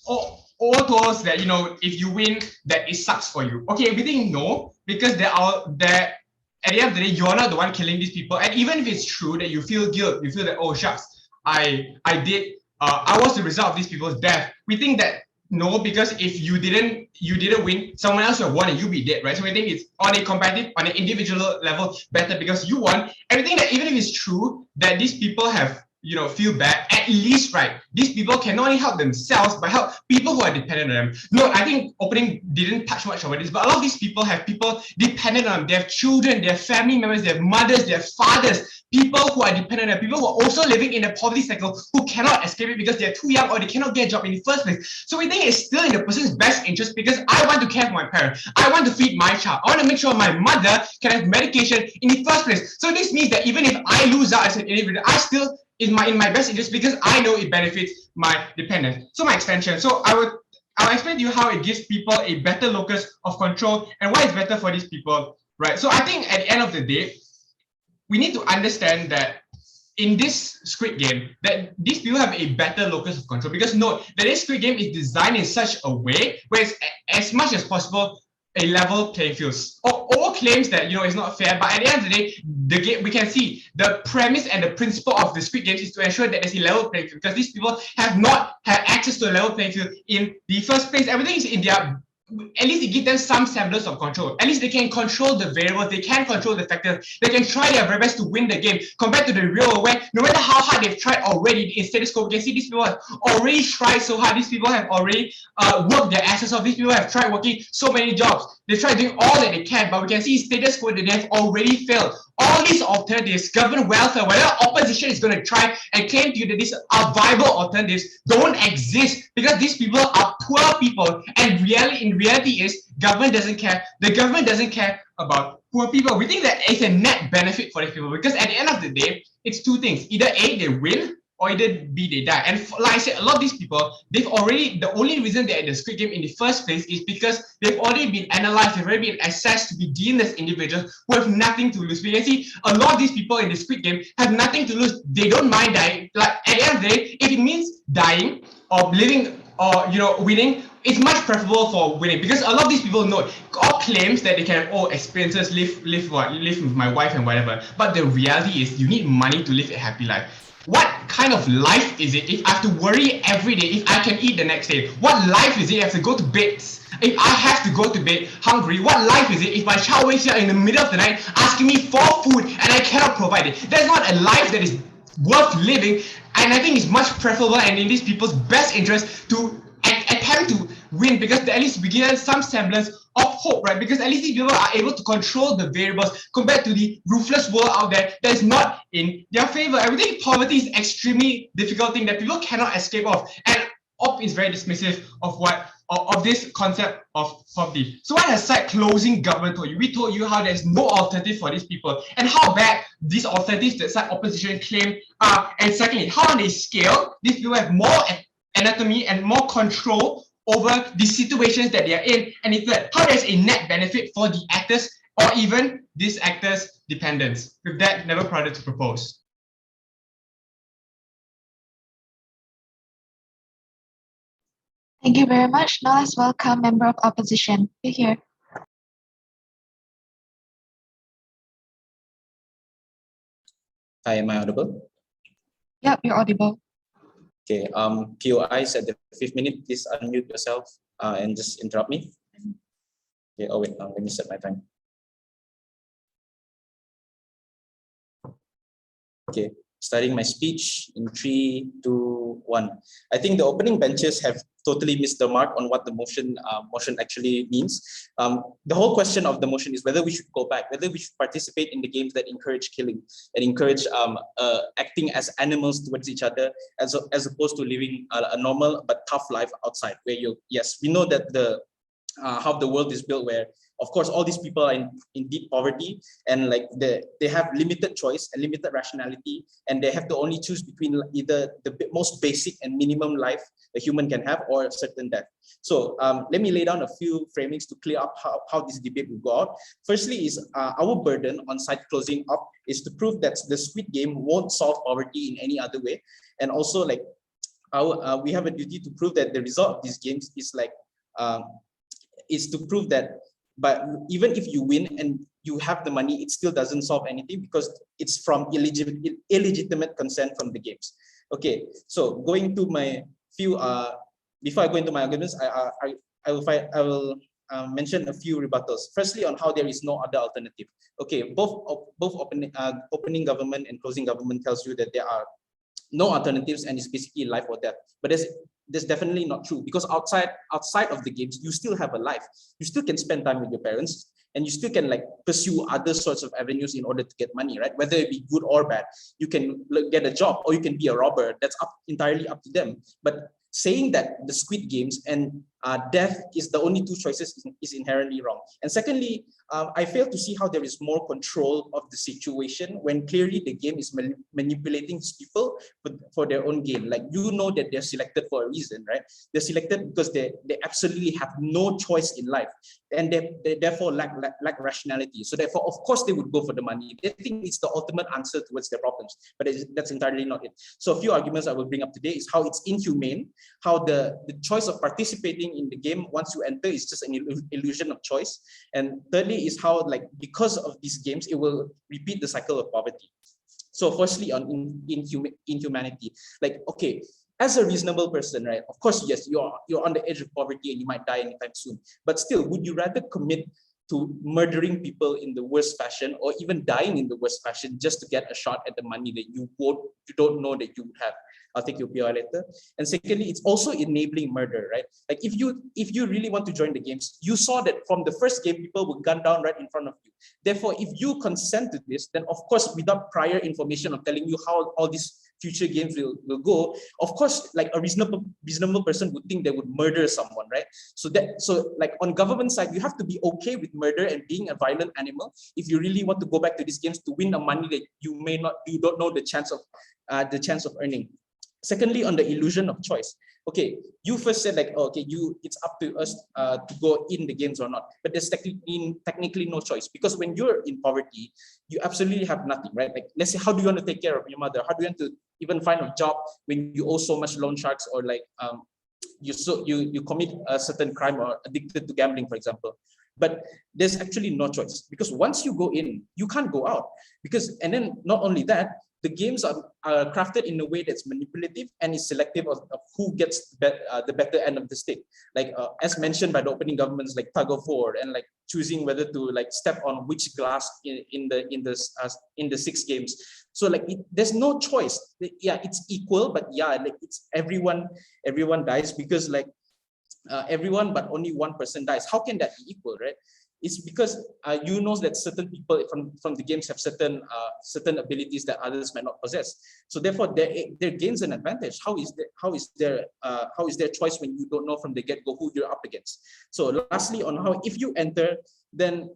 all told that if you win that it sucks for you. Okay, we think no, because there at the end of the day you're not the one killing these people, and even if it's true that you feel guilt, you feel that, oh shucks, I was the result of these people's death. We think that no, because if you didn't win, someone else would have won and you'd be dead, right? So we think it's on a competitive, on an individual level better because you won. And we think that even if it's true that these people have feel bad, at least, right, these people can not only help themselves but help people who are dependent on them. No, I think opening didn't touch much over this, but a lot of these people have people dependent on them. They have children, they have family members, they have mothers, they have fathers, people who are dependent on them, people who are also living in a poverty cycle who cannot escape it because they're too young or they cannot get a job in the first place. So we think it's still in the person's best interest, because I want to care for my parents, I want to feed my child, I want to make sure my mother can have medication in the first place. So this means that even if I lose out as an individual, I still in my best interest, because I know it benefits my dependents. So my extension. So I'll explain to you how it gives people a better locus of control and why it's better for these people, right? So I think at the end of the day, we need to understand that in this Squid Game, that these people have a better locus of control, because note that this Squid Game is designed in such a way where it's as much as possible a level playing field. All claims that it's not fair, but at the end of the day, the game, we can see the premise and the principle of the Squid Games is to ensure that there's a level playing field, because these people have not had access to a level playing field in the first place. Everything is in their, at least it gives them some semblance of control. At least they can control the variables, they can control the factors, they can try their very best to win the game, compared to the real world where no matter how hard they've tried already in status quo, we can see these people have already tried so hard, these people have already worked their asses off, these people have tried working so many jobs, they've tried doing all that they can, but we can see status quo that they have already failed. All these alternatives, government welfare, whether opposition is going to try and claim to you that these are viable alternatives, don't exist, because these people are poor people, and in reality is government doesn't care. The government doesn't care about poor people. We think that it's a net benefit for these people, because at the end of the day, it's two things: either A, they win, or either B, they die. And like I said, a lot of these people, the only reason they're in the Squid Game in the first place is because they've already been analyzed, they've already been assessed to be deemed as individuals who have nothing to lose. We can see a lot of these people in the Squid Game have nothing to lose. They don't mind dying. Like at the end of the day, if it means dying or living or winning, it's much preferable for winning, because a lot of these people know all claims that they can have experiences, live with my wife and whatever. But the reality is you need money to live a happy life. What kind of life is it if I have to worry every day if I can eat the next day? What life is it if I have to go to bed? If I have to go to bed hungry, what life is it if my child wakes up in the middle of the night asking me for food and I cannot provide it? That's not a life that is worth living, and I think it's much preferable and in these people's best interest to attempt to win, because at least we give some semblance of hope, right? Because at least these people are able to control the variables compared to the ruthless world out there that is not in their favor. I think poverty is extremely difficult thing that people cannot escape of, and Op is very dismissive of this concept of poverty. So what aside closing government told you? We told you how there's no alternative for these people and how bad these alternatives that side opposition claim are. And secondly, how on a scale these people have more anatomy and more control over the situations that they are in, and in third, how there's a net benefit for the actors or even these actors' dependents. With that, never prouded to propose. Thank you very much. Now let's welcome member of opposition. You're here. Hi, am I audible? Yeah, you're audible. Okay, POIs at the 5th minute, please unmute yourself and just interrupt me. Okay, oh wait, let me set my time. Okay, starting my speech in 3, 2, 1. I think the opening benches have totally missed the mark on what the motion actually means. The whole question of the motion is whether we should go back, whether we should participate in the games that encourage killing and encourage acting as animals towards each other, as opposed to living a normal but tough life outside, where yes, we know that how the world is built, where of course all these people are in deep poverty, and like they have limited choice and limited rationality, and they have to only choose between either the most basic and minimum life a human can have or a certain death. So let me lay down a few framings to clear up how this debate will go out. Firstly is our burden on site closing up is to prove that the Squid Game won't solve poverty in any other way, and also like we have a duty to prove that the result of these games is to prove that, but even if you win and you have the money, it still doesn't solve anything because it's from illegitimate consent from the games. Okay, so going to my few, before I go into my arguments, I will mention a few rebuttals. Firstly, on how there is no other alternative. Okay, both opening government and closing government tells you that there are no alternatives and it's basically life or death. But that's definitely not true, because outside of the games, you still have a life. You still can spend time with your parents, and you still can like pursue other sorts of avenues in order to get money, right? Whether it be good or bad, you can get a job or you can be a robber. That's entirely up to them. But saying that the Squid Games and death is the only two choices is inherently wrong. And secondly, I fail to see how there is more control of the situation when clearly the game is manipulating people for their own gain. Like, you know that they're selected for a reason, right? They're selected because they absolutely have no choice in life, and they therefore lack rationality. So therefore, of course, they would go for the money. They think it's the ultimate answer towards their problems, but that's entirely not it. So a few arguments I will bring up today is how it's inhumane, how the choice of participating in the game once you enter is just an illusion of choice. And thirdly is how, like, because of these games, it will repeat the cycle of poverty. So firstly, on inhumanity, like, okay, as a reasonable person, right? Of course, yes, you're on the edge of poverty and you might die anytime soon. But still, would you rather commit to murdering people in the worst fashion, or even dying in the worst fashion, just to get a shot at the money that you don't know that you would have? I'll take your PR later. And secondly, it's also enabling murder, right? Like, if you really want to join the games, you saw that from the first game, people were gunned down right in front of you. Therefore, if you consent to this, then of course, without prior information of telling you how all these future games will go, of course, like a reasonable person would think they would murder someone, right? So like on government side, you have to be okay with murder and being a violent animal if you really want to go back to these games to win the money that you don't know the chance of earning. Secondly, on the illusion of choice. Okay, you first said like, oh, okay, it's up to us to go in the games or not. But there's technically no choice, because when you're in poverty, you absolutely have nothing, right? Like, let's say, how do you want to take care of your mother? How do you want to even find a job when you owe so much loan sharks, or like you commit a certain crime or addicted to gambling, for example? But there's actually no choice, because once you go in, you can't go out. And then not only that, the games are crafted in a way that's manipulative and is selective of who gets the better end of the stick. Like as mentioned by the opening governments, like tug of war, and like choosing whether to like step on which glass in the 6 games. So like there's no choice. Yeah, it's equal, but yeah, like it's everyone dies, because like everyone but only one person dies. How can that be equal, right? It's because you know that certain people from the games have certain abilities that others might not possess. So therefore, there gains an advantage. How is their choice when you don't know from the get-go who you're up against? So lastly, on how if you enter, then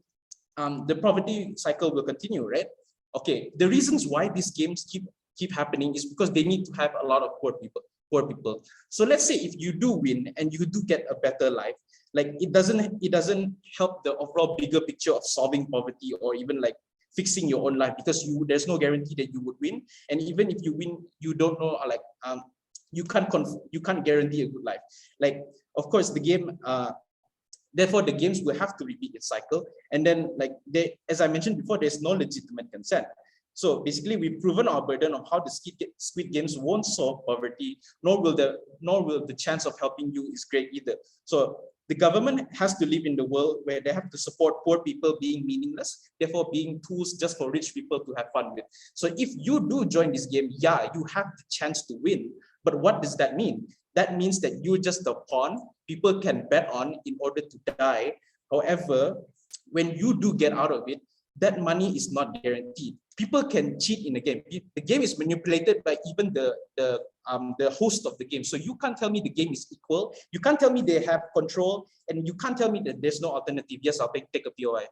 the poverty cycle will continue, right? Okay, the reasons why these games keep happening is because they need to have a lot of poor people. So let's say if you do win and you do get a better life, like it doesn't help the overall bigger picture of solving poverty or even like fixing your own life, because there's no guarantee that you would win. And even if you win, you don't know, like you can't guarantee a good life. Like, of course, the game therefore the games will have to repeat its cycle. And then like as I mentioned before, there's no legitimate consent. So basically, we've proven our burden of how the Squid Games won't solve poverty, nor will the chance of helping you is great either. So the government has to live in the world where they have to support poor people being meaningless, therefore being tools just for rich people to have fun with. So if you do join this game, yeah, you have the chance to win. But what does that mean? That means that you're just a pawn people can bet on in order to die. However, when you do get out of it, that money is not guaranteed. People can cheat in the game. The game is manipulated by even the host of the game. So you can't tell me the game is equal. You can't tell me they have control, and you can't tell me that there's no alternative. Yes, I'll take a POI.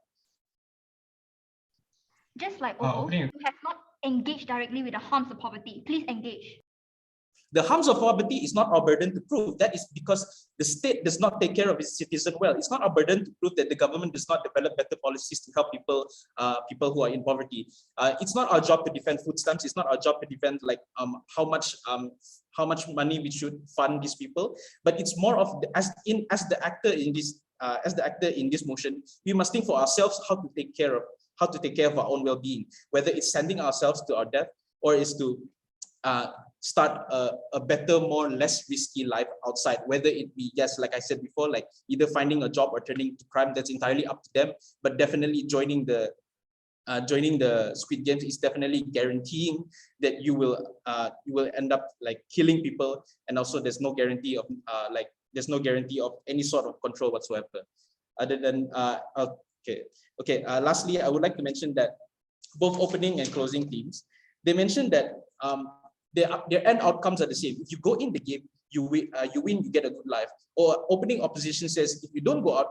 Just like OO, you have not engaged directly with the harms of poverty. Please engage. The harms of poverty is not our burden to prove. That is because the state does not take care of its citizens well. It's not our burden to prove that the government does not develop better policies to help people who are in poverty. It's not our job to defend food stamps. It's not our job to defend like how much money we should fund these people. But it's more of as the actor in this motion, we must think for ourselves how to take care of our own well-being, whether it's sending ourselves to our death or is to start a better, less risky life outside, whether it be, yes, like I said before, like either finding a job or turning to crime. That's entirely up to them, but definitely joining the Squid Games is definitely guaranteeing that you will end up like killing people, and also there's no guarantee of any sort of control whatsoever. Other than lastly, I would like to mention that both opening and closing teams, they mentioned that their end outcomes are the same. If you go in the game, you win, you get a good life. Or opening opposition says if you don't go out,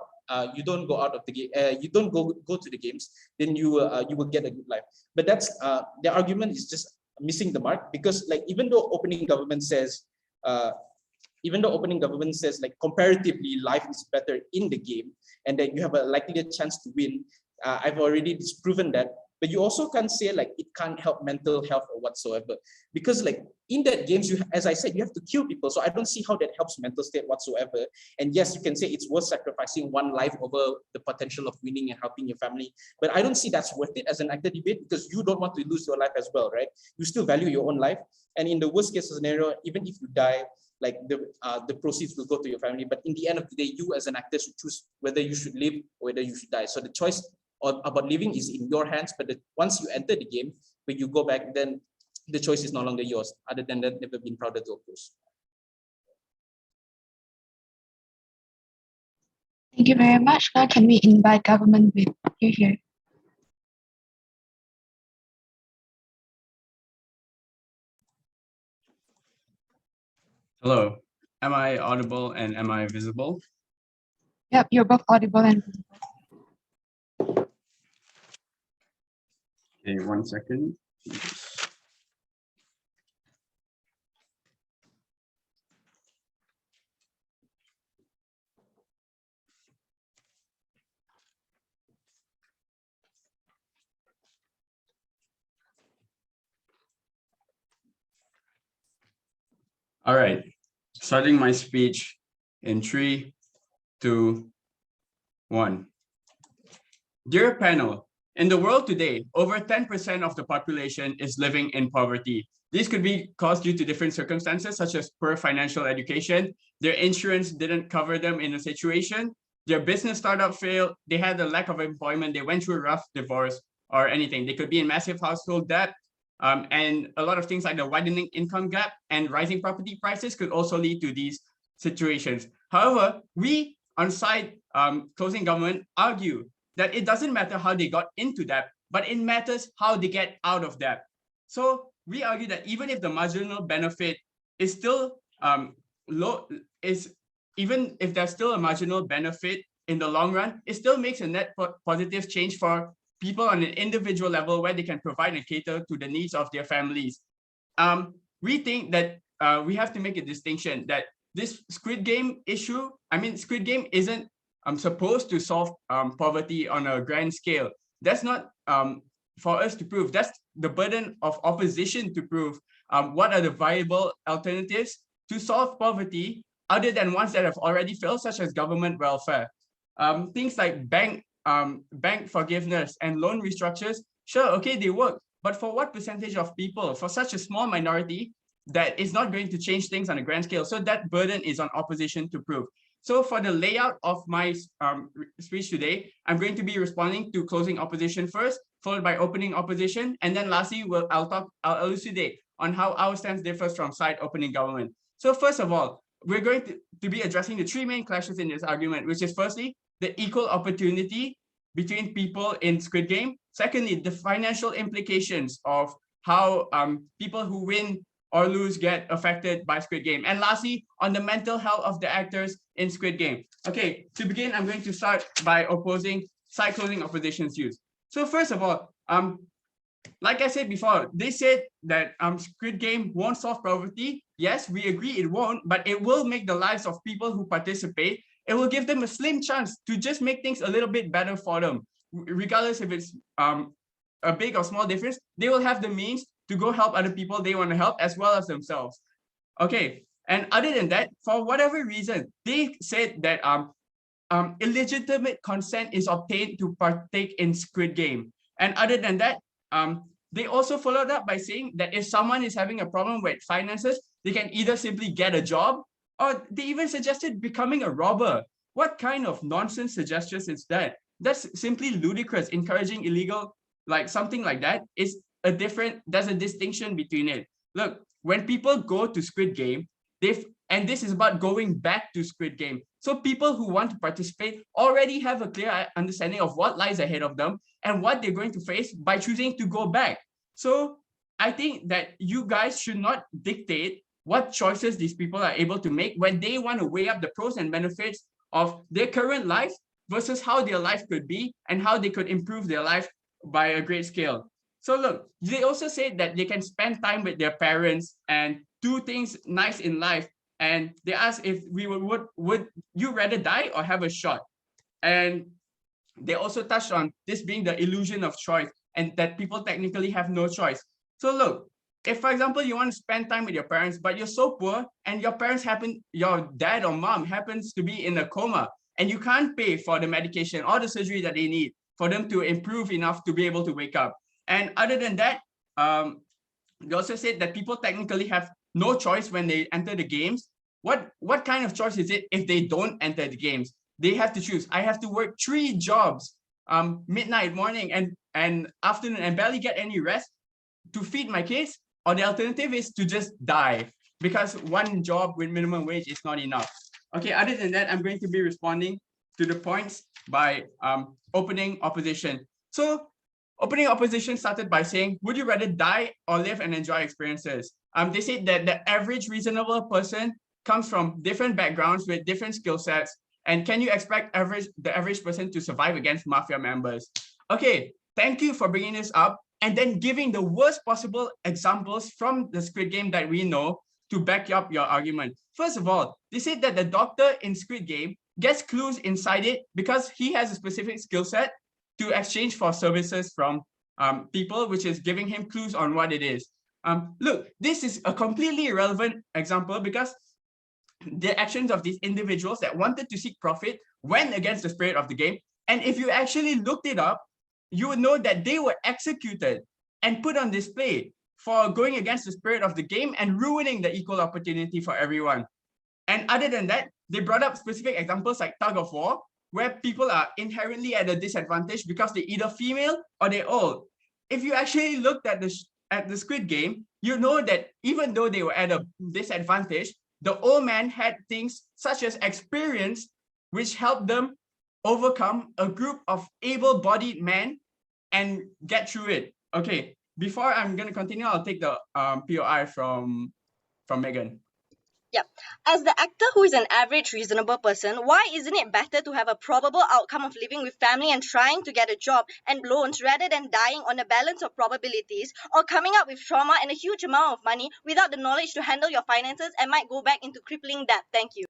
you don't go out of the game, you don't go to the games, then you will get a good life. But that's the argument is just missing the mark, because like even though opening government says like comparatively life is better in the game and that you have a likelier chance to win, I've already disproven that. But you also can't say like it can't help mental health or whatsoever, because like in that games, as I said, you have to kill people. So I don't see how that helps mental state whatsoever. And yes, you can say it's worth sacrificing one life over the potential of winning and helping your family. But I don't see that's worth it as an actor debate, because you don't want to lose your life as well, right? You still value your own life. And in the worst case scenario, even if you die, like the proceeds will go to your family. But in the end of the day, you as an actor should choose whether you should live or whether you should die. So the choice about living is in your hands, but once you enter the game, when you go back, then the choice is no longer yours. Other than that, never been prouder to oppose. Thank you very much. Now can we invite government with you here? Hello, am I audible and am I visible? Yep, you're both audible and visible. Okay, 1 second. All right, starting my speech in 3, 2, 1. Dear panel, in the world today, over 10% of the population is living in poverty. This could be caused due to different circumstances, such as poor financial education, their insurance didn't cover them in a situation, their business startup failed, they had a lack of employment, they went through a rough divorce or anything. They could be in massive household debt, and a lot of things like the widening income gap and rising property prices could also lead to these situations. However, we on side closing government argue that it doesn't matter how they got into debt, but it matters how they get out of debt. So we argue that even if the marginal benefit is still low, even if there's still a marginal benefit in the long run, it still makes a net positive change for people on an individual level where they can provide and cater to the needs of their families. We think that we have to make a distinction that this Squid Game issue, Squid Game isn't supposed to solve poverty on a grand scale. That's not for us to prove. That's the burden of opposition to prove what are the viable alternatives to solve poverty other than ones that have already failed, such as government welfare. Things like bank forgiveness and loan restructures, sure, okay, they work. but for what percentage of people, for such a small minority, that is not going to change things on a grand scale. So that burden is on opposition to prove. So for the layout of my speech today, I'm going to be responding to closing opposition first, followed by opening opposition, and then lastly, I'll elucidate on how our stance differs from side opening government. So first of all, we're going to be addressing the three main clashes in this argument, which is firstly, the equal opportunity between people in Squid Game. Secondly, the financial implications of how people who win or lose get affected by Squid Game. And lastly, on the mental health of the actors in Squid Game. Okay, to begin, I'm going to start by opposing side closing opposition's views. So first of all, like I said before, they said that Squid Game won't solve poverty. Yes, we agree it won't, but it will make the lives of people who participate, it will give them a slim chance to just make things a little bit better for them. Regardless if it's a big or small difference, they will have the means to go help other people they want to help as well as themselves. Okay, and other than that, for whatever reason, they said that illegitimate consent is obtained to partake in Squid Game. And other than that, they also followed up by saying that if someone is having a problem with finances, they can either simply get a job, or they even suggested becoming a robber. What kind of nonsense suggestions is that? That's simply ludicrous. Encouraging illegal, like something like that, is there's a distinction between it. Look, when people go to Squid Game, and this is about going back to Squid Game. So people who want to participate already have a clear understanding of what lies ahead of them and what they're going to face by choosing to go back. So I think that you guys should not dictate what choices these people are able to make when they want to weigh up the pros and benefits of their current life versus how their life could be and how they could improve their life by a great scale. So look, they also say that they can spend time with their parents and do things nice in life. And they ask if we would you rather die or have a shot? And they also touched on this being the illusion of choice and that people technically have no choice. So look, if for example, you want to spend time with your parents, but you're so poor and your dad or mom happens to be in a coma and you can't pay for the medication or the surgery that they need for them to improve enough to be able to wake up. And other than that, they also said that people technically have no choice when they enter the games. What kind of choice is it if they don't enter the games? They have to choose. I have to work 3 jobs, midnight, morning, and afternoon, and barely get any rest to feed my kids. Or the alternative is to just die because one job with minimum wage is not enough. Okay, other than that, I'm going to be responding to the points by opening opposition. So opening opposition started by saying, would you rather die or live and enjoy experiences? They said that the average reasonable person comes from different backgrounds with different skill sets. And can you expect the average person to survive against mafia members? Okay, thank you for bringing this up and then giving the worst possible examples from the Squid Game that we know to back up your argument. First of all, they said that the doctor in Squid Game gets clues inside it because he has a specific skill set to exchange for services from people, which is giving him clues on what it is. Look, this is a completely irrelevant example because the actions of these individuals that wanted to seek profit went against the spirit of the game. And if you actually looked it up, you would know that they were executed and put on display for going against the spirit of the game and ruining the equal opportunity for everyone. And other than that, they brought up specific examples like tug of war, where people are inherently at a disadvantage because they're either female or they're old. If you actually looked at the Squid Game, you know that even though they were at a disadvantage, the old man had things such as experience, which helped them overcome a group of able-bodied men and get through it. Okay, before I'm going to continue, I'll take the POI from Megan. Yeah. As the actor who is an average reasonable person, why isn't it better to have a probable outcome of living with family and trying to get a job and loans rather than dying on a balance of probabilities or coming up with trauma and a huge amount of money without the knowledge to handle your finances and might go back into crippling debt? Thank you.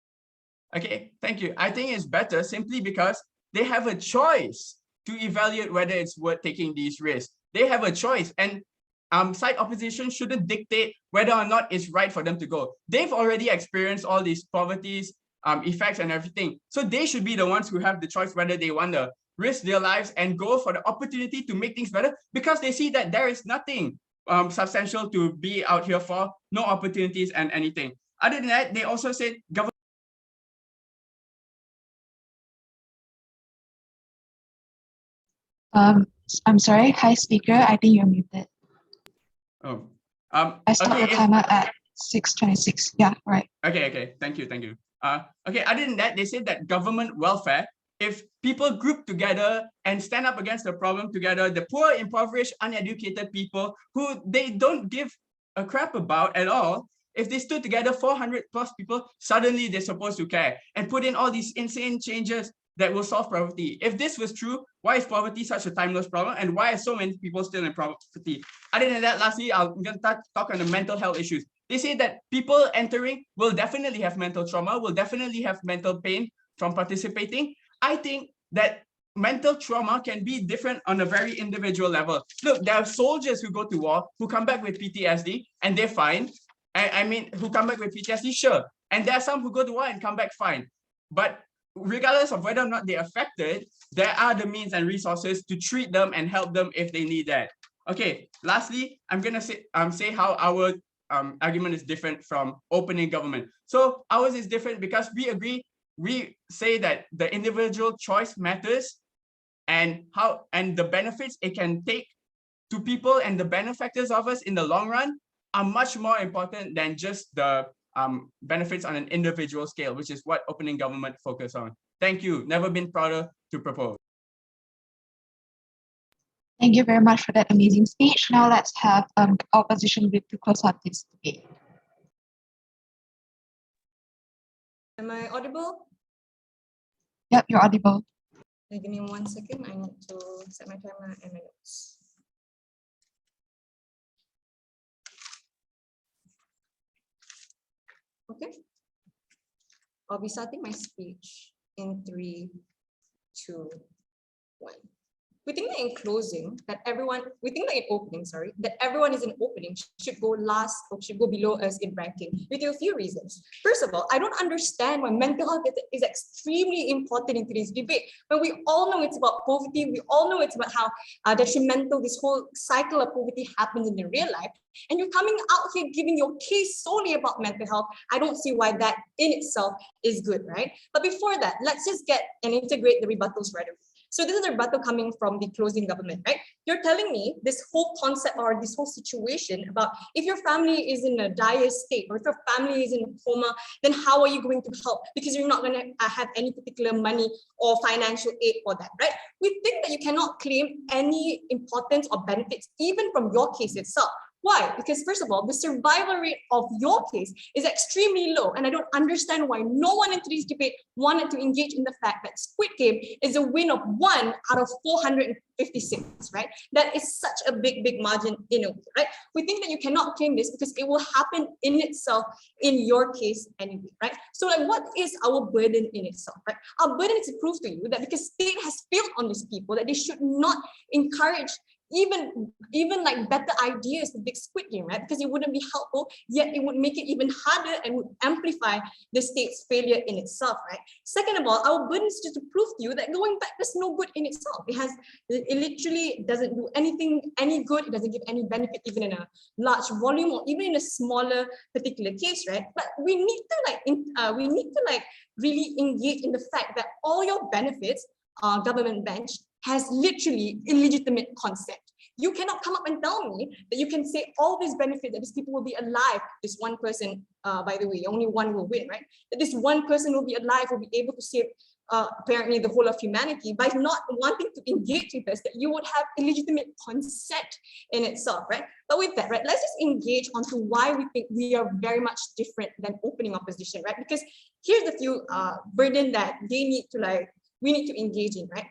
Okay, thank you. I think it's better simply because they have a choice to evaluate whether it's worth taking these risks. They have a choice, and side opposition shouldn't dictate whether or not it's right for them to go. They've already experienced all these poverties, effects and everything. So they should be the ones who have the choice whether they want to risk their lives and go for the opportunity to make things better because they see that there is nothing substantial to be out here for, no opportunities and anything. Other than that, they also said government. I'm sorry. Hi, speaker. I think you're muted. Oh, I stopped okay, the timer at 6:26. Yeah, right. Okay, thank you. Okay, other than that, they said that government welfare, if people group together and stand up against the problem together, the poor, impoverished, uneducated people who they don't give a crap about at all, if they stood together, 400 plus people, suddenly they're supposed to care and put in all these insane changes that will solve poverty. If this was true, why is poverty such a timeless problem? And why are so many people still in poverty? Other than that, lastly, I'm going to talk on the mental health issues. They say that people entering will definitely have mental trauma, will definitely have mental pain from participating. I think that mental trauma can be different on a very individual level. Look, there are soldiers who go to war, who come back with PTSD, and they're fine. I mean, who come back with PTSD, sure. And there are some who go to war and come back fine. But regardless of whether or not they're affected, there are the means and resources to treat them and help them if they need that. Okay, lastly, I'm gonna say how our argument is different from opening government. So ours is different because we say that the individual choice matters and the benefits it can take to people and the benefactors of us in the long run are much more important than just the benefits on an individual scale, which is what opening government focus on. Thank you. Never been prouder to propose. Thank you very much for that amazing speech. Now let's have opposition whip to close out this debate. Am I audible? Yep, you're audible. Give me 1 second. I need to set my timer and my notes. Okay. I'll be starting my speech in 3, 2, 1. We think that in closing, we think that in opening, that everyone is in opening should go last or should go below us in ranking with a few reasons. First of all, I don't understand why mental health is extremely important in today's debate. When we all know it's about poverty, we all know it's about how detrimental this whole cycle of poverty happens in the real life. And you're coming out here giving your case solely about mental health. I don't see why that in itself is good, right? But before that, let's just get and integrate the rebuttals right away. So this is a rebuttal coming from the closing government, right? You're telling me this whole concept or this whole situation about if your family is in a dire state or if your family is in a coma, then how are you going to help? Because you're not going to have any particular money or financial aid for that, right? We think that you cannot claim any importance or benefits even from your case itself. Why? Because first of all, the survival rate of your case is extremely low. And I don't understand why no one in today's debate wanted to engage in the fact that Squid Game is a win of 1 out of 456, right? That is such a big margin in a way, right? We think that you cannot claim this because it will happen in itself in your case anyway, right? So like, what is our burden in itself, right? Our burden is to prove to you that because state has failed on these people, that they should not encourage even like better ideas with big Squid Game, right? Because it wouldn't be helpful, yet it would make it even harder and would amplify the state's failure in itself, right? Second of all, our burden is just to prove to you that going back is no good in itself. It literally doesn't do anything any good. It doesn't give any benefit even in a large volume or even in a smaller particular case, right? But we need to really engage in the fact that all your benefits, government bench, has literally illegitimate consent. You cannot come up and tell me that you can say all this benefit, that these people will be alive. This one person, by the way, only one will win, right? That this one person will be alive, will be able to save apparently the whole of humanity by not wanting to engage with us, that you would have illegitimate consent in itself, right? But with that, right, let's just engage onto why we think we are very much different than opening opposition, right? Because here's the few burden that we need to engage in, right?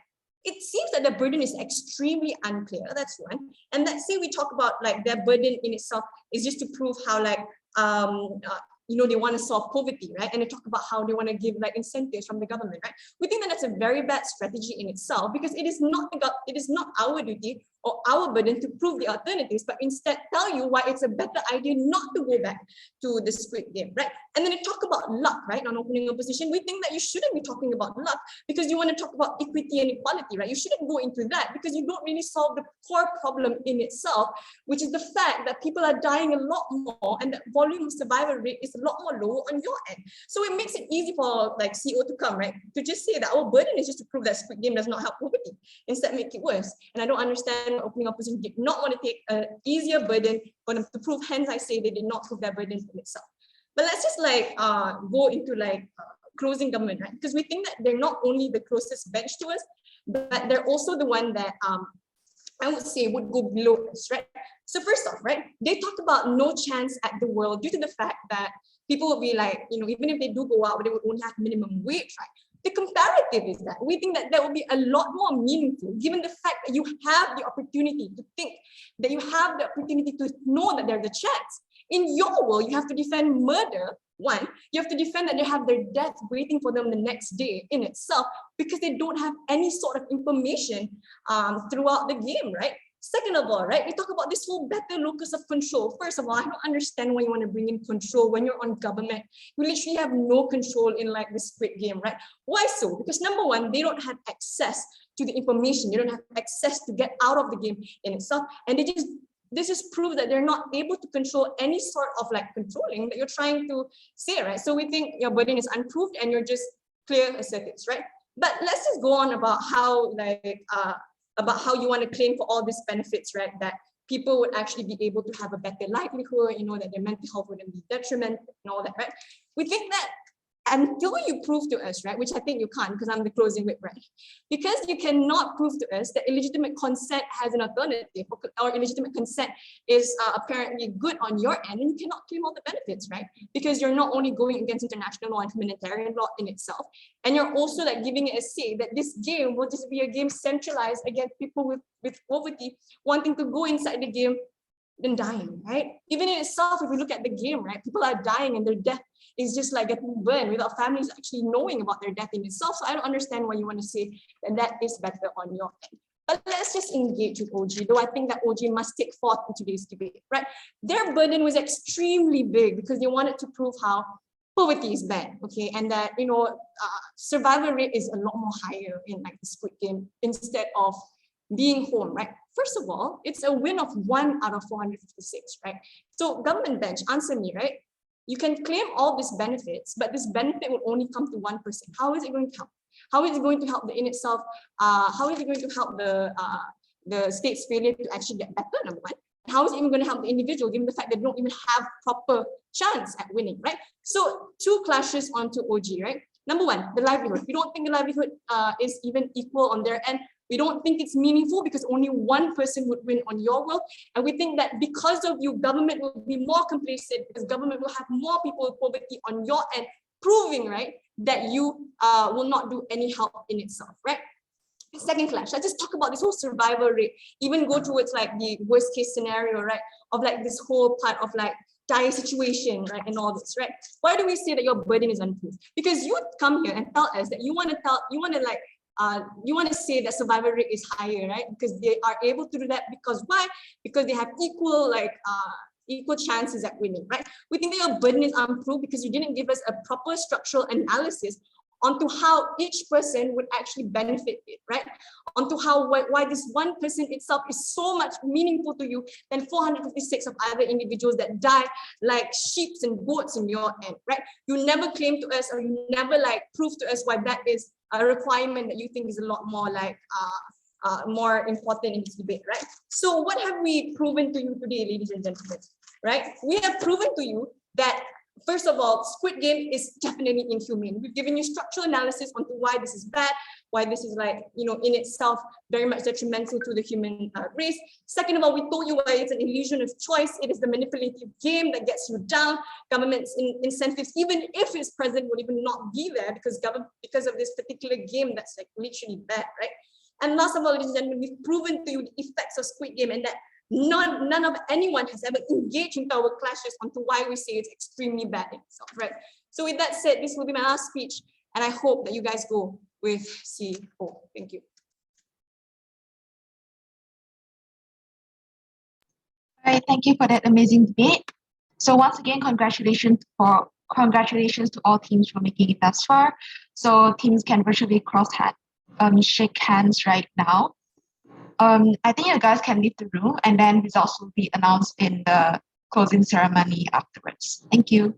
It seems that the burden is extremely unclear. That's one. And let's say we talk about like their burden in itself is just to prove how like they want to solve poverty, right? And they talk about how they want to give like incentives from the government, right? We think that that's a very bad strategy in itself because it is not our duty or our burden to prove the alternatives, but instead tell you why it's a better idea not to go back to the Squid Game, right? And then they talk about luck, right? On opening opposition, we think that you shouldn't be talking about luck because you want to talk about equity and equality, right? You shouldn't go into that because you don't really solve the core problem in itself, which is the fact that people are dying a lot more and that volume of survival rate is a lot more lower on your end. So it makes it easy for like CEO to come, right? To just say that our burden is just to prove that Squid Game does not help poverty, instead make it worse. And I don't understand why opening opposition did not want to take an easier burden for them to prove, hence I say they did not prove their burden in itself. But let's just like go into like closing government, right? Because we think that they're not only the closest bench to us, but they're also the one that I would say would go below us, right? So first off, right, they talk about no chance at the world due to the fact that people will be like, you know, even if they do go out, they would only have minimum wage, right? The comparative is that we think that that will be a lot more meaningful given the fact that you have the opportunity to think, that you have the opportunity to know that there's a chance. In your world, you have to defend murder. One, you have to defend that they have their death waiting for them the next day in itself because they don't have any sort of information throughout the game, right? Second of all, right, we talk about this whole better locus of control. First of all, I don't understand why you want to bring in control when you're on government. You literally have no control in like the Squid Game, right? Why so? Because number one, they don't have access to the information. They don't have access to get out of the game in itself. And this just proves that they're not able to control any sort of like controlling that you're trying to say, right? So we think your burden is unproved and you're just clear assertives, right? But let's just go on about how like about how you want to claim for all these benefits, right? That people would actually be able to have a better livelihood, you know, that their mental health wouldn't be detriment and all that, right? We think that until you prove to us, right, which I think you can't because I'm the closing whip, right? Because you cannot prove to us that illegitimate consent has an alternative or illegitimate consent is apparently good on your end, and you cannot claim all the benefits, right? Because you're not only going against international law and humanitarian law in itself, and you're also like giving it a say that this game will just be a game centralized against people with poverty wanting to go inside the game than dying, right? Even in itself, if we look at the game, right, people are dying and their death is just like getting burned without families actually knowing about their death in itself. So I don't understand why you want to say that that is better on your end. But let's just engage with OG, though I think that OG must take forth in today's debate, right? Their burden was extremely big because they wanted to prove how poverty is bad, okay? And that, you know, survival rate is a lot more higher in like the Squid Game instead of being home, right? First of all, it's a win of 1 out of 456, right? So government bench, answer me, right? You can claim all these benefits, but this benefit will only come to 1%. How is it going to help? How is it going to help the in itself? How is it going to help the state's failure to actually get better, number one? How is it even going to help the individual, given the fact that they don't even have proper chance at winning, right? So 2 clashes onto OG, right? Number one, the livelihood. We don't think the livelihood is even equal on their end. We don't think it's meaningful because only 1 person would win on your world. And we think that because of you, government will be more complacent because government will have more people with poverty on your end, proving, right, that you will not do any help in itself, right? Second clash, let's just talk about this whole survival rate, even go towards like the worst case scenario, right? Of like this whole part of like dire situation, right? And all this, right? Why do we say that your burden is unproved? Because you come here and tell us that you want to say that survival rate is higher, right? Because they are able to do that because why? Because they have equal chances at winning, right? We think that your burden is unproved because you didn't give us a proper structural analysis onto how each person would actually benefit it, right? Onto how why this 1 person itself is so much meaningful to you than 456 of other individuals that die like sheep and goats in your end, right? You never claim to us or you never like prove to us why that is a requirement that you think is a lot more like more important in this debate, right? So what have we proven to you today, ladies and gentlemen, right? We have proven to you that first of all, Squid Game is definitely inhumane. We've given you structural analysis onto why this is bad, why this is like, you know, in itself, very much detrimental to the human race. Second of all, we told you why it's an illusion of choice. It is the manipulative game that gets you down. Government's incentives, even if it's present, would even not be there because of this particular game that's like literally bad, right? And last of all, ladies and gentlemen, we've proven to you the effects of Squid Game and that none of anyone has ever engaged into our clashes onto why we say it's extremely bad in itself, right? So with that said, this will be my last speech, and I hope that you guys go with CO. Thank you. All right, thank you for that amazing debate. So once again, congratulations to all teams for making it thus far. So teams can virtually shake hands right now. I think you guys can leave the room, and then results will be announced in the closing ceremony afterwards. Thank you.